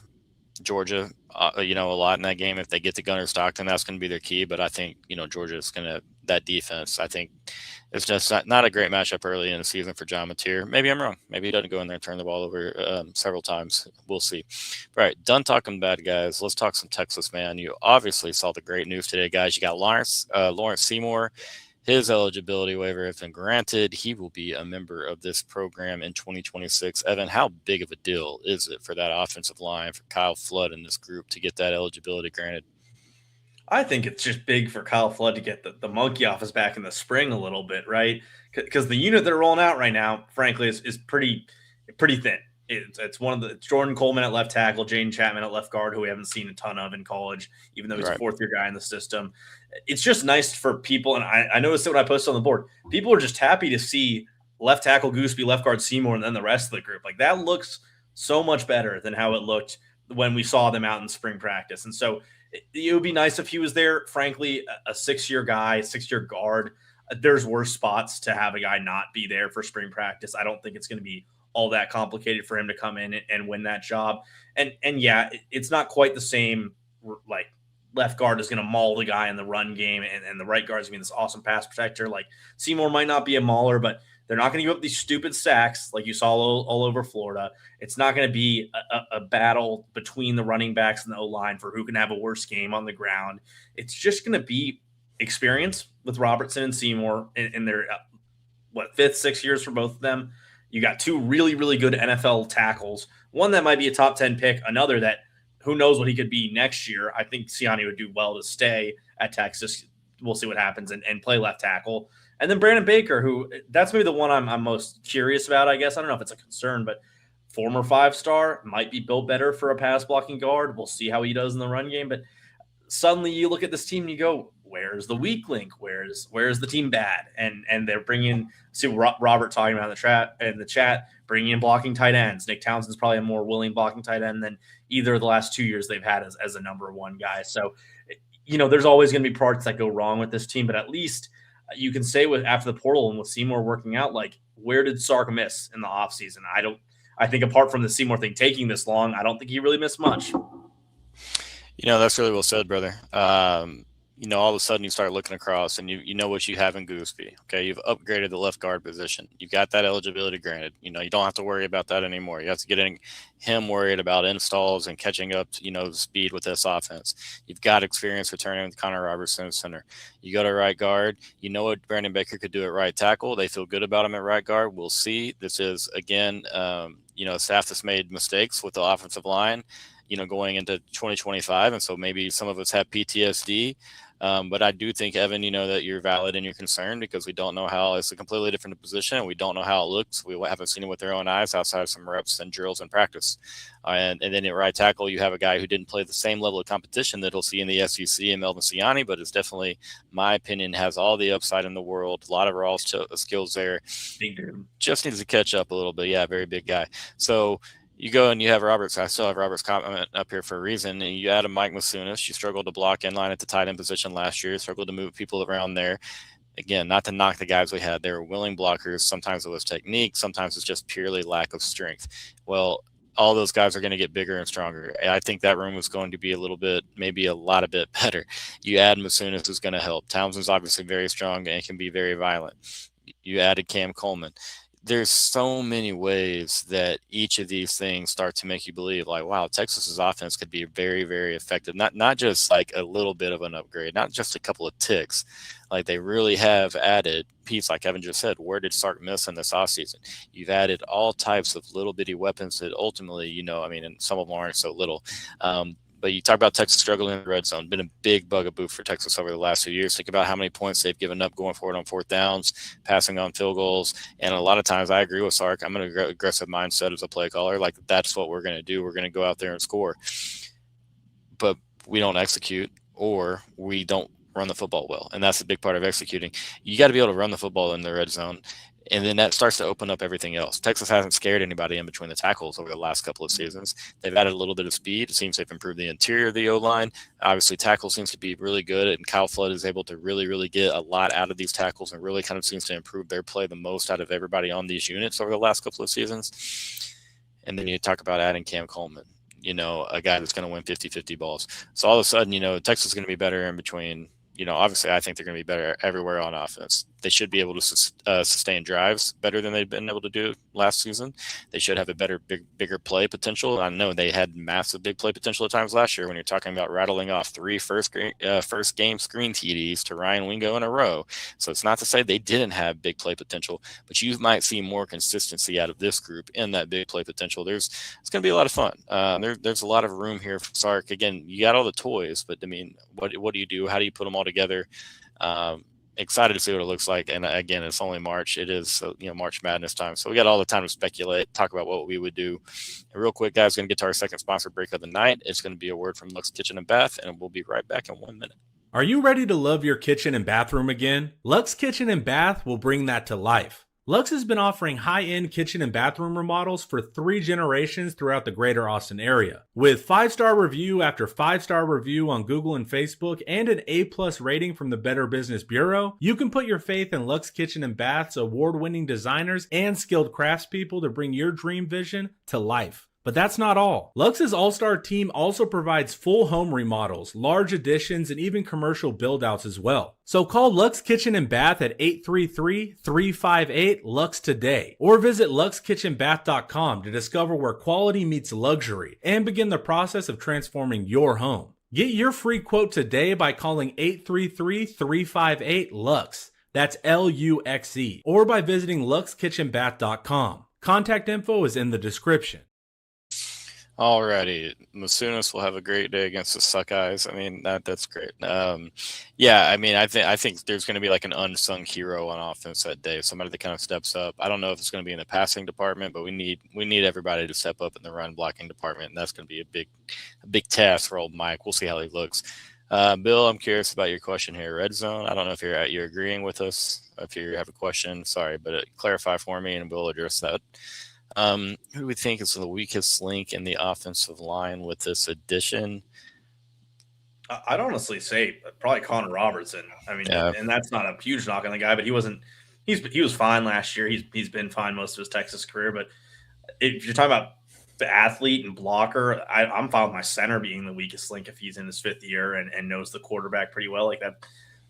Georgia, a lot in that game. If they get to Gunner Stockton, that's going to be their key. But I think, Georgia is going to, that defense, I think it's just not a great matchup early in the season for John Mateer. Maybe I'm wrong. Maybe he doesn't go in there and turn the ball over several times. We'll see. All right, done talking bad guys. Let's talk some Texas, man. You obviously saw the great news today, guys. You got Lawrence Seymour. His eligibility waiver has been granted. He will be a member of this program in 2026. Evan, how big of a deal is it for that offensive line, for Kyle Flood and this group to get that eligibility granted? I think it's just big for Kyle Flood to get the monkey off his back in the spring a little bit, right? Because the unit they're rolling out right now, frankly, is pretty thin. It's it's Jordan Coleman at left tackle, Jaden Chapman at left guard, who we haven't seen a ton of in college, even though he's a fourth-year guy in the system. It's just nice for people, and I noticed it when I posted on the board. People are just happy to see left tackle Gooseby, left guard Seymour, and then the rest of the group. Like, that looks so much better than how it looked when we saw them out in spring practice. And so it would be nice if he was there. Frankly, a 6-year guy, 6-year guard, there's worse spots to have a guy not be there for spring practice. I don't think it's going to be all that complicated for him to come in and win that job. And yeah, it's not quite the same, like, left guard is going to maul the guy in the run game, and the right guard is going to be this awesome pass protector. Like, Seymour might not be a mauler, but they're not going to give up these stupid sacks like you saw all over Florida. It's not going to be a battle between the running backs and the O-line for who can have a worse game on the ground. It's just going to be experience with Robertson and Seymour in their, 5th, 6th years for both of them. You got 2 really, really good NFL tackles. One that might be a top 10 pick, another that who knows what he could be next year. I think Siani would do well to stay at Texas. We'll see what happens and play left tackle. And then Brandon Baker, who that's maybe the one I'm most curious about, I guess. I don't know if it's a concern, but former 5-star, might be built better for a pass blocking guard. We'll see how he does in the run game. But suddenly you look at this team and you go, where's the weak link? Where's the team bad? And they're bringing, see Robert talking about in the chat, bringing in blocking tight ends. Nick Townsend's probably a more willing blocking tight end than either of the last 2 years they've had as a number 1 guy. So, there's always going to be parts that go wrong with this team, but at least you can say with after the portal and with Seymour working out, like, where did Sark miss in the offseason? I think apart from the Seymour thing taking this long, I don't think he really missed much. That's really well said, brother. All of a sudden you start looking across and you know what you have in Gooseby. Okay, you've upgraded the left guard position. You got that eligibility granted. You don't have to worry about that anymore. You have to get him worried about installs and catching up to, speed with this offense. You've got experience returning with Connor Robertson at center. You go to right guard. You know what Brandon Baker could do at right tackle. They feel good about him at right guard. We'll see. This is, again, a staff that's made mistakes with the offensive line, going into 2025. And so maybe some of us have PTSD. But I do think, Evan, that you're valid in your concern because we don't know how it's a completely different position. And we don't know how it looks. We haven't seen it with our own eyes outside of some reps and drills and practice. And then at right tackle, you have a guy who didn't play the same level of competition that he'll see in the SEC and Melvin Siani, but it's definitely, my opinion, has all the upside in the world. A lot of raw skills there. Just needs to catch up a little bit. Yeah, very big guy. So you go and you have Roberts. I still have Roberts' comment up here for a reason. And you add a Mike Masunas. You struggled to block in line at the tight end position last year. Struggled to move people around there. Again, not to knock the guys we had. They were willing blockers. Sometimes it was technique. Sometimes it's just purely lack of strength. Well, all those guys are going to get bigger and stronger. I think that room is going to be a little bit, maybe a lot of bit better. You add Masunas, who's going to help. Townsend's obviously very strong and can be very violent. You added Cam Coleman. There's so many ways that each of these things start to make you believe, like, wow, Texas's offense could be very, very effective. Not just like a little bit of an upgrade, not just a couple of ticks. Like, they really have added piece, like Evan just said. Where did Sark miss in this offseason? You've added all types of little bitty weapons that ultimately, and some of them aren't so little. But you talk about Texas struggling in the red zone, been a big bugaboo for Texas over the last few years. Think about how many points they've given up going forward on 4th downs, passing on field goals. And a lot of times I agree with Sark. I'm an aggressive mindset as a play caller. Like, that's what we're going to do. We're going to go out there and score. But we don't execute, or we don't run the football well. And that's a big part of executing. You got to be able to run the football in the red zone. And then that starts to open up everything else. Texas hasn't scared anybody in between the tackles over the last couple of seasons. They've added a little bit of speed. It seems they've improved the interior of the O-line. Obviously, tackle seems to be really good, and Kyle Flood is able to really, really get a lot out of these tackles and really kind of seems to improve their play the most out of everybody on these units over the last couple of seasons. And then you talk about adding Cam Coleman. a guy that's going to win 50-50 balls. So all of a sudden, Texas is going to be better in between. Obviously, I think they're going to be better everywhere on offense. They should be able to sustain drives better than they've been able to do last season. They should have a better, bigger play potential. I know they had massive big play potential at times last year when you're talking about rattling off 3 first game screen TDs to Ryan Wingo in a row. So it's not to say they didn't have big play potential, but you might see more consistency out of this group in that big play potential. It's going to be a lot of fun. There's a lot of room here for Sark. Again, you got all the toys, but I mean, what do you do? How do you put them all together? Excited to see what it looks like. And again, it's only March. It is March Madness time, so we got all the time to speculate, talk about what we would do. And real quick, guys, going to get to our second sponsor break of the night. It's going to be a word from Luxe Kitchen and Bath, and we'll be right back in 1 minute. Are you ready to love your kitchen and bathroom again? Luxe Kitchen and Bath will bring that to life. Luxe has been offering high-end kitchen and bathroom remodels for 3 generations throughout the greater Austin area. With 5-star review after 5-star review on Google and Facebook and an A+ rating from the Better Business Bureau, you can put your faith in Luxe Kitchen and Bath's award-winning designers and skilled craftspeople to bring your dream vision to life. But that's not all. Luxe's all-star team also provides full home remodels, large additions, and even commercial build-outs as well. So call Luxe Kitchen and Bath at 833-358-LUXE today, or visit luxekitchenbath.com to discover where quality meets luxury and begin the process of transforming your home. Get your free quote today by calling 833-358-LUXE. That's LUXE, or by visiting luxekitchenbath.com. Contact info is in the description. Alrighty, Masunas will have a great day against the Suckeyes. I mean, that's great. Yeah, I mean, I think there's going to be like an unsung hero on offense that day, somebody that kind of steps up. I don't know if it's going to be in the passing department, but we need everybody to step up in the run blocking department, and that's going to be a big task for old Mike. We'll see how he looks. Bill, I'm curious about your question here. Red zone. I don't know if you're agreeing with us. If you have a question, sorry, but clarify for me, and we'll address that. Who do we think is the weakest link in the offensive line with this addition? I'd honestly say probably Connor Robertson. I mean, and that's not a huge knock on the guy, but he was fine last year. He's been fine most of his Texas career. But if you're talking about the athlete and blocker, I'm fine with my center being the weakest link if he's in his 5th year and knows the quarterback pretty well like that.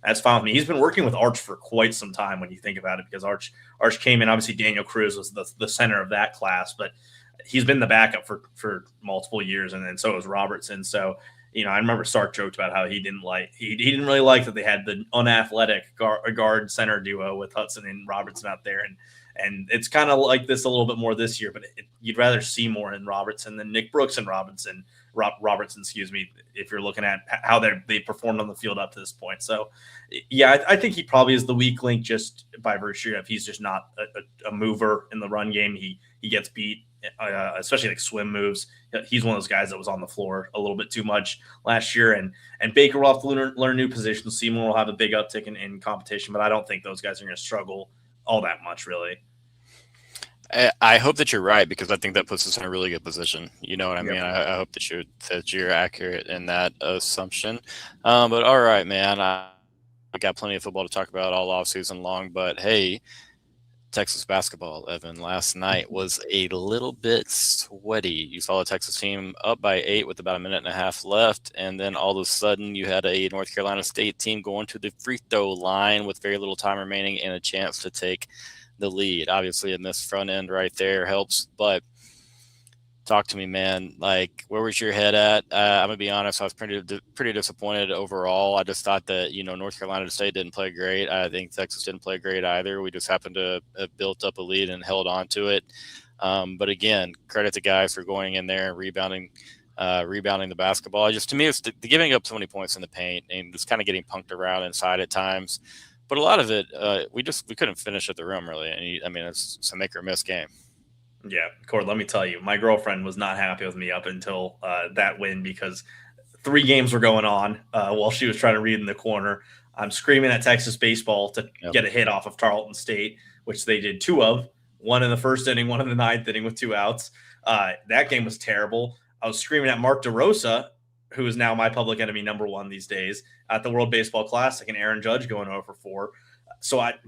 That's fine with me. He's been working with Arch for quite some time when you think about it, because Arch came in. Obviously, Daniel Cruz was the center of that class, but he's been the backup for multiple years, and so was Robertson. So, I remember Sark joked about how he didn't really like that they had the unathletic guard center duo with Hudson and Robertson out there, and it's kind of like this a little bit more this year. But you'd rather see more in Robertson than Nick Brooks and Robertson, excuse me, if you're looking at how they performed on the field up to this point. So, yeah, I think he probably is the weak link just by virtue of he's just not a mover in the run game. He gets beat, especially like swim moves. He's one of those guys that was on the floor a little bit too much last year. And Baker will have to learn new positions. Seymour will have a big uptick in competition, but I don't think those guys are going to struggle all that much, really. I hope that you're right, because I think that puts us in a really good position. You know what I mean? I hope that you're accurate in that assumption. But all right, man, I got plenty of football to talk about all off season long. But hey, Texas basketball, Evan, last night was a little bit sweaty. You saw the Texas team up by 8 with about a minute and a half left, and then all of a sudden you had a North Carolina State team going to the free throw line with very little time remaining and a chance to take the lead. Obviously, a missed front end right there helps, but talk to me, man. Like, where was your head at? I'm gonna be honest, I was pretty disappointed overall. I just thought that North Carolina State didn't play great. I think Texas didn't play great either. We just happened to have built up a lead and held on to it. But again, credit to guys for going in there and rebounding the basketball. To me, it's giving up so many points in the paint and just kind of getting punked around inside at times. But a lot of it, we couldn't finish at the rim, really. And it's a make or miss game. Yeah, Cord, let me tell you, my girlfriend was not happy with me up until that win, because 3 games were going on while she was trying to read in the corner. I'm screaming at Texas baseball to get a hit off of Tarleton State, which they did 2 of, one in the first inning, one in the 9th inning with 2 outs. That game was terrible. I was screaming at Mark DeRosa, who is now my public enemy #1 these days, at the World Baseball Classic, and Aaron Judge going 0 for 4.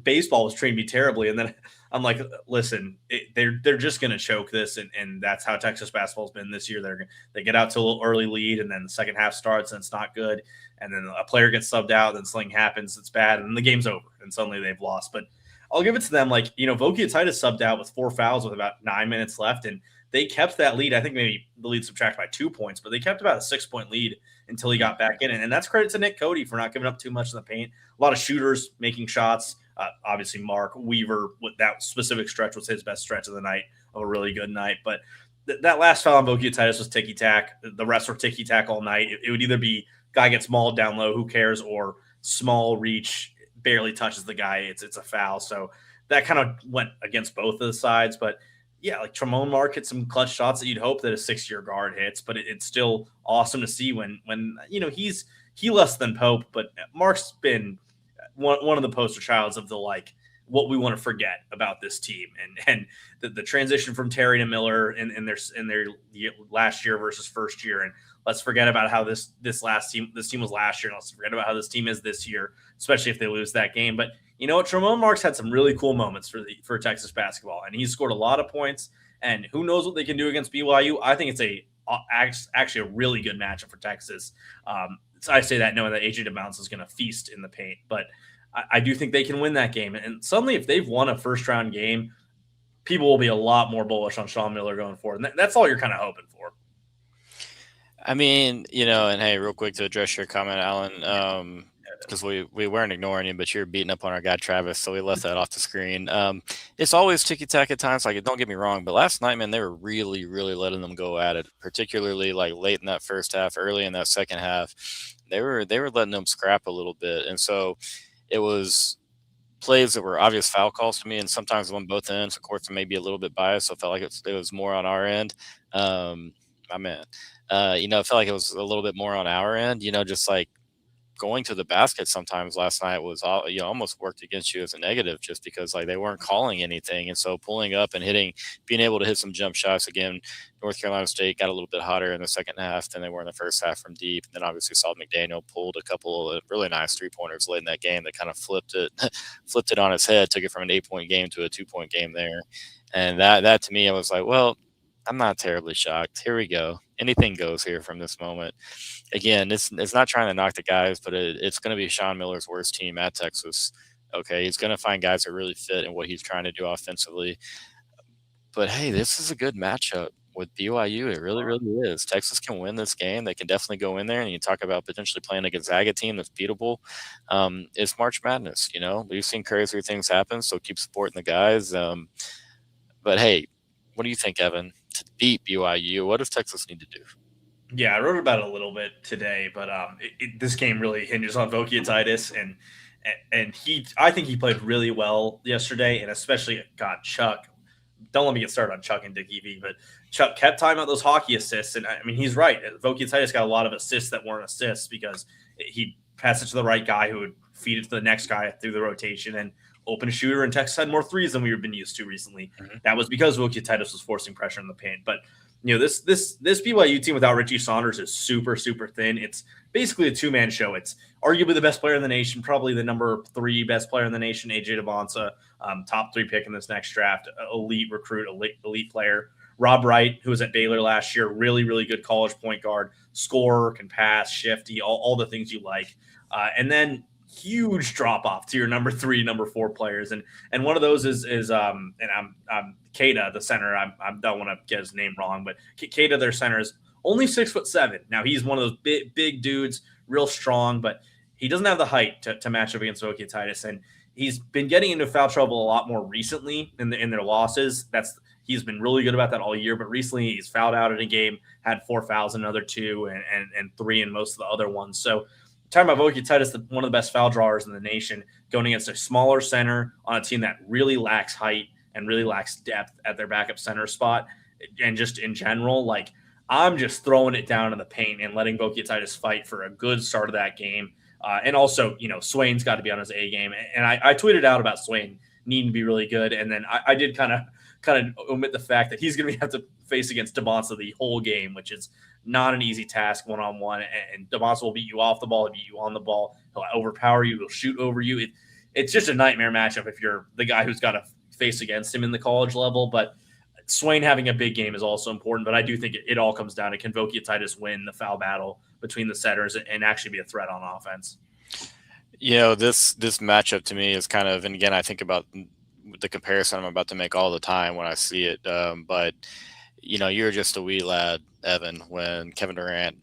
baseball was treating me terribly. And then I'm like, listen, they're just going to choke this. And that's how Texas basketball's been this year. They get out to a little early lead, and then the second half starts and it's not good. And then a player gets subbed out, then something happens, it's bad, and the game's over. And suddenly they've lost. But I'll give it to them. Like, Vokietitis subbed out with 4 fouls with about 9 minutes left, and they kept that lead. I think maybe the lead subtracted by 2 points, but they kept about a 6-point lead until he got back in. And that's credit to Nick Cody for not giving up too much in the paint. A lot of shooters making shots. Obviously, Mark Weaver, with that specific stretch, was his best stretch of the night, of a really good night. But that last foul on Vokietitis was ticky-tack. The rest were ticky-tack all night. It would either be guy gets mauled down low, who cares, or small reach, barely touches the guy, it's a foul. So that kind of went against both of the sides. But yeah, like Tremont Mark hit some clutch shots that you'd hope that a 6-year guard hits, but it's still awesome to see when he less than Pope, but Mark's been one of the poster childs of the like what we want to forget about this team, and the transition from Terry to Miller in their last year versus first year, and let's forget about how this team was last year, and let's forget about how this team is this year, especially if they lose that game. But you know what? Tremont Marks had some really cool moments for Texas basketball, and he's scored a lot of points. And who knows what they can do against BYU? I think it's actually a really good matchup for Texas. So I say that knowing that AJ DeBounce is going to feast in the paint, but I do think they can win that game. And suddenly, if they've won a first-round game, people will be a lot more bullish on Sean Miller going forward. And that's all you're kind of hoping for. I mean, and hey, real quick to address your comment, Alan, because we weren't ignoring you, but you're beating up on our guy Travis, so we left that off the screen. It's always ticky-tack at times, like, don't get me wrong, but last night, man, they were really, really letting them go at it, particularly like late in that first half, early in that second half. They were letting them scrap a little bit, and so it was plays that were obvious foul calls to me, and sometimes on both ends. Of course, it may be a little bit biased, so I felt like it was more on our end. My man, it felt like it was a little bit more on our end. Just like going to the basket sometimes last night was almost worked against you as a negative, just because like they weren't calling anything, and so pulling up and being able to hit some jump shots again. North Carolina State got a little bit hotter in the second half than they were in the first half from deep. And then obviously Salt McDaniel pulled a couple of really nice 3-pointers late in that game that kind of flipped it on its head, took it from an 8-point game to a 2-point game there. And that to me, I was like, well, I'm not terribly shocked. Here we go. Anything goes here from this moment. Again, it's not trying to knock the guys, but it's going to be Sean Miller's worst team at Texas. Okay, he's going to find guys that really fit in what he's trying to do offensively. But hey, this is a good matchup with BYU. It really, really is. Texas can win this game. They can definitely go in there, and you talk about potentially playing a Gonzaga team that's beatable. It's March Madness. We've seen crazier things happen, so keep supporting the guys. But hey, what do you think, Evan? To beat BYU, what does Texas need to do? Yeah, I wrote about it a little bit today, but this game really hinges on Vokietitis, and I think he played really well yesterday, and especially Chuck. Don't let me get started on Chuck and Dick Evie, but Chuck kept talking about those hockey assists, and I mean he's right. Vokietitis got a lot of assists that weren't assists because he passed it to the right guy who would feed it to the next guy through the rotation and open a shooter, and Texas had more threes than we've been used to recently. Mm-hmm. That was because Vokietitis was forcing pressure in the paint. But this BYU team without Richie Saunders is super, super thin. It's basically a 2-man show. It's arguably the best player in the nation, probably the number 3 best player in the nation, AJ DeBonsa, top 3 pick in this next draft, elite recruit, elite player. Rob Wright, who was at Baylor last year, really, really good college point guard, scorer, can pass, shifty, all the things you like. And then huge drop off to your number 3, number 4 players, and one of those is and I'm Keita, the center. I don't want to get his name wrong, but Keita, their center, is only 6'7". Now he's one of those big dudes, real strong, but he doesn't have the height to match up against Vokietitis, and he's been getting into foul trouble a lot more recently in their losses. He's been really good about that all year, but recently he's fouled out in a game, had 4 fouls in another 2, and 3 in most of the other ones. So talking about Vokietitis, one of the best foul drawers in the nation, going against a smaller center on a team that really lacks height and really lacks depth at their backup center spot. And just in general, like, I'm just throwing it down in the paint and letting Vokietitis fight for a good start of that game. And also, Swain's got to be on his A game. And I tweeted out about Swain needing to be really good. And then I did kind of omit the fact that he's going to have to face against DeBonsa the whole game, which is not an easy task one-on-one. And DeBonsa will beat you off the ball, he'll beat you on the ball, he'll overpower you, he'll shoot over you. it's just a nightmare matchup if you're the guy who's got to face against him in the college level. But Swain having a big game is also important. But I do think it all comes down to, can Vokietitis win the foul battle between the setters and actually be a threat on offense? This matchup to me is kind of, and again, I think about the comparison I'm about to make all the time when I see it. But you're just a wee lad, Evan, when Kevin Durant,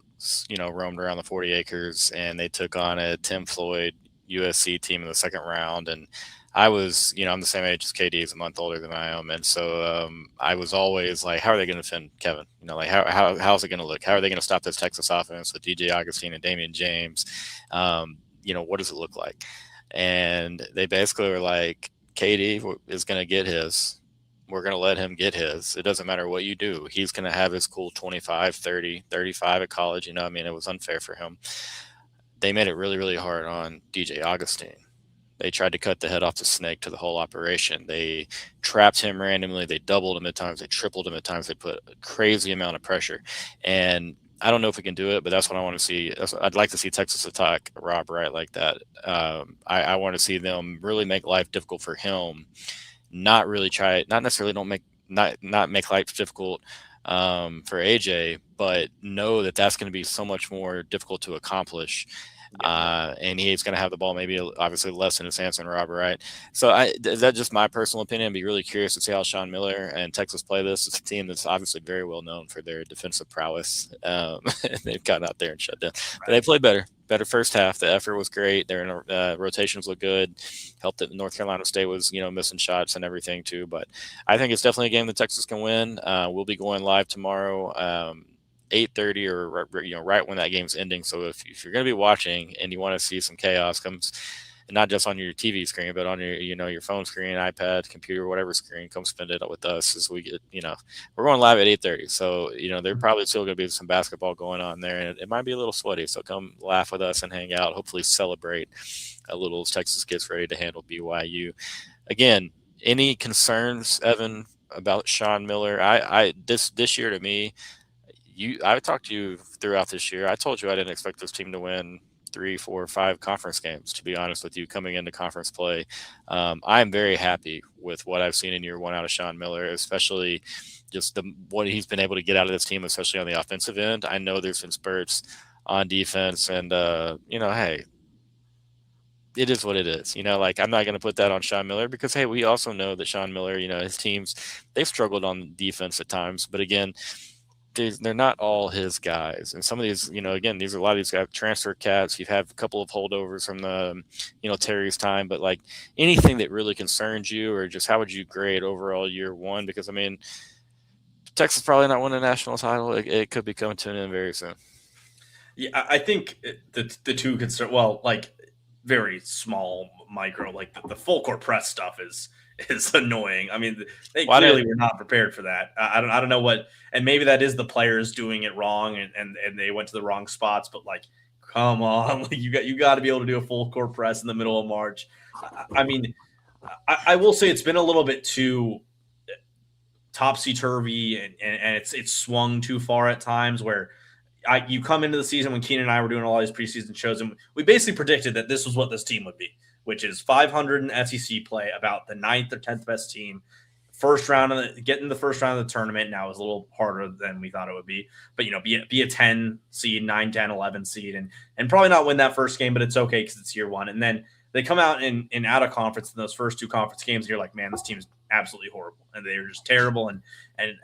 roamed around the 40 acres and they took on a Tim Floyd USC team in the second round. And I was, I'm the same age as KD, he's a month older than I am. And so I was always like, how are they going to defend Kevin? How's it going to look? How are they going to stop this Texas offense with DJ Augustine and Damian James? What does it look like? And they basically were like, KD is going to get his. We're going to let him get his. It doesn't matter what you do. He's going to have his cool 25, 30, 35 at college. It was unfair for him. They made it really, really hard on DJ Augustine. They tried to cut the head off the snake to the whole operation. They trapped him randomly. They doubled him at times. They tripled him at times. They put a crazy amount of pressure. And I don't know if we can do it, but that's what I want to see. I'd like to see Texas attack Rob Wright like that. I want to see them really make life difficult for him. Not really try, not necessarily not make life difficult for AJ, but know that that's going to be so much more difficult to accomplish. And he's going to have the ball maybe obviously less in his hands than Robert Wright. So that's just my personal opinion. I'd be really curious to see how Sean Miller and Texas play this. It's a team that's obviously very well known for their defensive prowess. They've gotten out there and shut down. But they played better first half. The effort was great. Their rotations look good. Helped that North Carolina State was, missing shots and everything too. But I think it's definitely a game that Texas can win. We'll be going live tomorrow. 8:30 or right when that game's ending. So if you're going to be watching and you want to see some chaos, comes not just on your TV screen, but on your your phone screen, iPad, computer, whatever screen, come spend it with us as we get we're going live at 8:30. So there probably still going to be some basketball going on there, and it might be a little sweaty. So come laugh with us and hang out. Hopefully celebrate a little as Texas gets ready to handle BYU. Again, any concerns, Evan, about Sean Miller? I this year to me. I talked to you throughout this year. I told you I didn't expect this team to win 3, 4, 5 conference games, to be honest with you, coming into conference play. I'm very happy with what I've seen in year one out of Sean Miller, especially just what he's been able to get out of this team, especially on the offensive end. I know there's been spurts on defense and, hey, it is what it is. I'm not going to put that on Sean Miller because, hey, we also know that Sean Miller, his teams, they've struggled on defense at times. But again, they're not all his guys. And some of these, again, these are a lot of these guys, transfer cats. You've had a couple of holdovers from the, Terry's time, but like anything that really concerns you, or just how would you grade overall year one? Because Texas probably not winning a national title. It could be coming to an end very soon. Yeah, I think the two concern, very small micro, like the full court press stuff is annoying. They clearly were not prepared for that. I don't know what, and maybe that is the players doing it wrong and they went to the wrong spots, but come on, you got to be able to do a full court press in the middle of March. I will say it's been a little bit too topsy-turvy and it's swung too far at times where you come into the season when Keenan and I were doing all these preseason shows and we basically predicted that this was what this team would be, which is 500 in SEC play, about the 9th or 10th best team. Getting the first round of the tournament now is a little harder than we thought it would be. But, be a 10 seed, 9, 10, 11 seed, and probably not win that first game, but it's okay because it's year one. And then they come out in out of conference in those first 2 conference games, and you're like, man, this team is absolutely horrible. And they're just terrible. And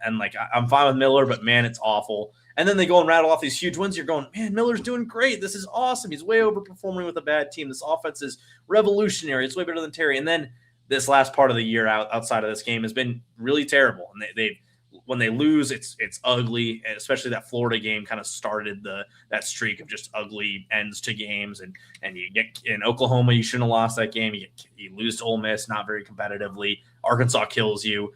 I'm fine with Miller, but, man, it's awful. And then they go and rattle off these huge wins. You're going, man, Miller's doing great. This is awesome. He's way overperforming with a bad team. This offense is revolutionary. It's way better than Terry. And then this last part of the year outside of this game has been really terrible. And they when they lose, it's ugly. And especially that Florida game kind of started that streak of just ugly ends to games. And you get in Oklahoma, you shouldn't have lost that game. You lose to Ole Miss, not very competitively. Arkansas kills you.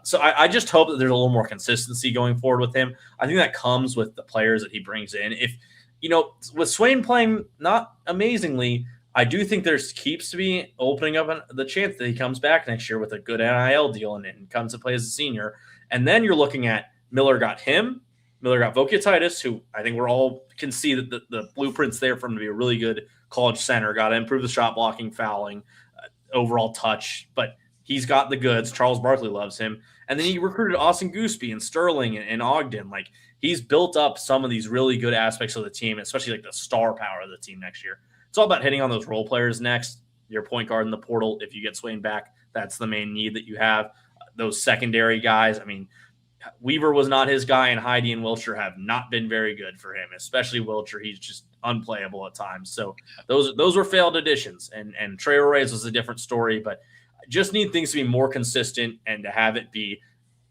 So I just hope that there's a little more consistency going forward with him. I think that comes with the players that he brings in. If, with Swain playing not amazingly, I do think there keeps to be opening up the chance that he comes back next year with a good NIL deal and comes to play as a senior. And then you're looking at Miller got Vokietitis, who I think we're all can see that the blueprint's there for him to be a really good college center. Got to improve the shot blocking, fouling. overall touch, but he's got the goods. Charles Barkley loves him. And then he recruited Austin Gooseby and Sterling and Ogden. Like, he's built up some of these really good aspects of the team, especially like the star power of the team next year. It's all about hitting on those role players next. Your point guard in the portal, if you get Swain back, that's the main need that you have. Those secondary guys, I mean, Weaver was not his guy, and Heidi and Wilshire have not been very good for him, especially Wilshire. He's just unplayable at times. So those were failed additions, and Trey Reyes was a different story, but just need things to be more consistent and to have it be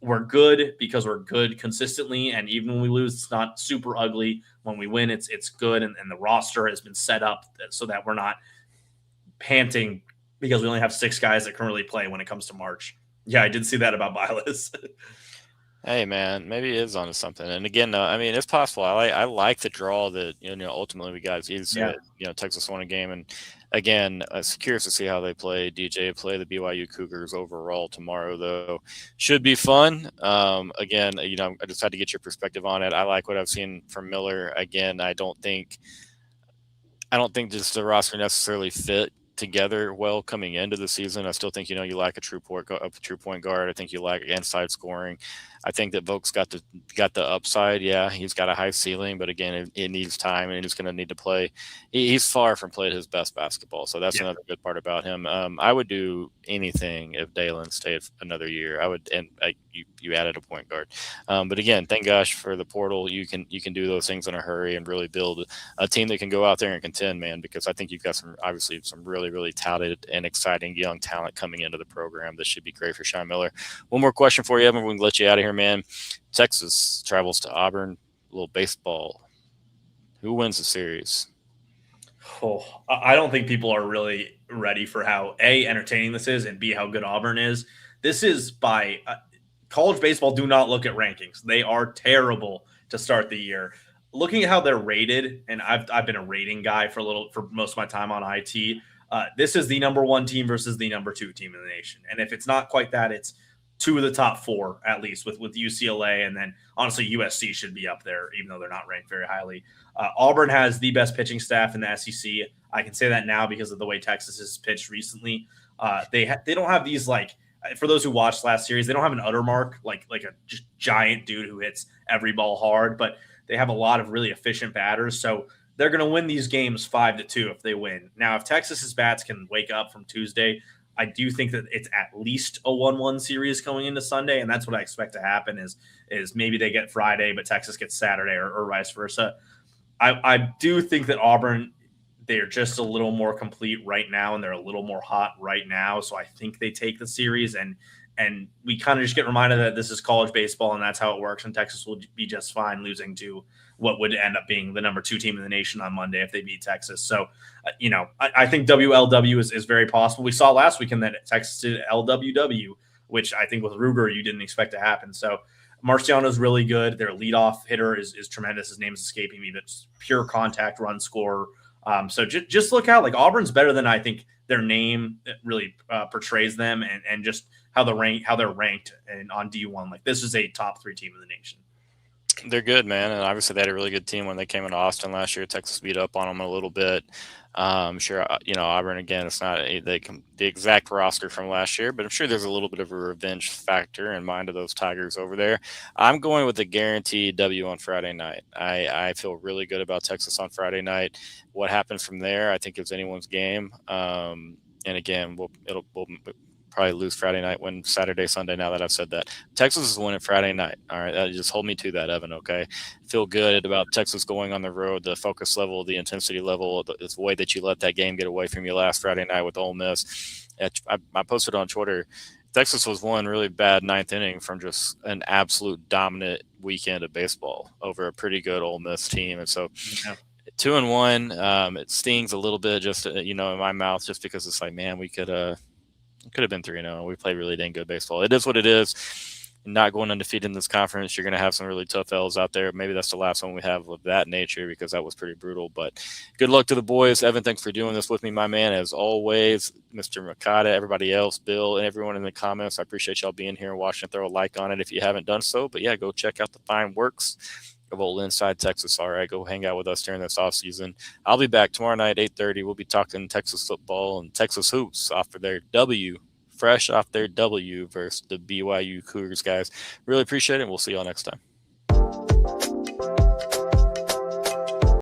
we're good because we're good consistently, and even when we lose, it's not super ugly. When we win, it's good, and the roster has been set up so that we're not panting because we only have 6 guys that can really play when it comes to March. Yeah, I did see that about Vilas. Hey man, maybe it is onto something. And again, I mean, it's possible. I like the draw that ultimately we got. Texas won a game, and again, I was curious to see how they play. DJ play the BYU Cougars overall tomorrow, though. Should be fun. Again, I just had to get your perspective on it. I like what I've seen from Miller. Again, I don't think just the roster necessarily fit together well coming into the season. I still think you like a true point guard. I think you like inside scoring. I think that Vogt's got the upside. Yeah, he's got a high ceiling, but again, it needs time, and he's going to need to play. He's far from played his best basketball, so that's another good part about him. I would do anything if Dalen stayed another year. I would, and you added a point guard. But again, thank gosh for the portal. You can do those things in a hurry and really build a team that can go out there and contend, man. Because I think you've got some really really talented and exciting young talent coming into the program. This should be great for Sean Miller. One more question for you, Evan. We can let you out of here, man. Texas travels to Auburn. A little baseball. Who wins the series? Oh, I don't think people are really ready for how A, entertaining this is, and B, how good Auburn is. This is by college baseball. Do not look at rankings. They are terrible to start the year. Looking at how they're rated, and I've been a rating guy for most of my time on IT. This is the number 1 team versus the number 2 team in the nation. And if it's not quite that, it's 2 of the top 4 at least with UCLA, and then honestly USC should be up there even though they're not ranked very highly. Auburn has the best pitching staff in the SEC. I can say that now because of the way Texas has pitched recently. They don't have these, like, for those who watched last series, they don't have an utter mark like a just giant dude who hits every ball hard, but they have a lot of really efficient batters. So they're going to win these games 5-2 if they win. Now, if Texas's bats can wake up from Tuesday, I do think that it's at least a 1-1 series going into Sunday, and that's what I expect to happen is maybe they get Friday, but Texas gets Saturday or vice versa. I do think that Auburn, they're just a little more complete right now, and they're a little more hot right now, so I think they take the series, and we kind of just get reminded that this is college baseball, and that's how it works, and Texas will be just fine losing to what would end up being the number 2 team in the nation on Monday if they beat Texas. So, I think WLW is very possible. We saw last weekend that Texas did LWW, which I think with Ruger you didn't expect to happen. So Marciano's really good. Their leadoff hitter is tremendous. His name's escaping me, but pure contact run scorer. So just look out. Like, Auburn's better than I think their name really portrays them, and just how they're ranked and on D1. Like, this is a top 3 team in the nation. They're good, man, and obviously they had a really good team when they came into Austin last year. Texas beat up on them a little bit. Sure, Auburn, again, it's not the exact roster from last year, but I'm sure there's a little bit of a revenge factor in mind of those Tigers over there. I'm going with a guaranteed W on Friday night. I feel really good about Texas on Friday night. What happens from there, I think, is anyone's game. And again, we'll probably lose Friday night, win Saturday, Sunday. Now that I've said that, Texas is winning Friday night. All right. Just hold me to that, Evan. Okay. Feel good about Texas going on the road, the focus level, the intensity level, the way that you let that game get away from you last Friday night with Ole Miss. I posted on Twitter, Texas was one really bad 9th inning from just an absolute dominant weekend of baseball over a pretty good Ole Miss team. And so 2-1, it stings a little bit just, in my mouth, just because it's like, man, we could have been 3-0. We played really dang good baseball. It is what it is. Not going undefeated in this conference. You're going to have some really tough L's out there. Maybe that's the last one we have of that nature, because that was pretty brutal. But good luck to the boys. Evan, thanks for doing this with me, my man. As always, Mr. Makata, everybody else, Bill, and everyone in the comments, I appreciate y'all being here and watching. Throw a like on it if you haven't done so. But yeah, go check out the fine works of old Inside Texas. All right, go hang out with us during this off season. I'll be back tomorrow night, 8:30. We'll be talking Texas football and Texas hoops after their W, fresh off their W versus the BYU Cougars, guys. Really appreciate it. And we'll see y'all next time.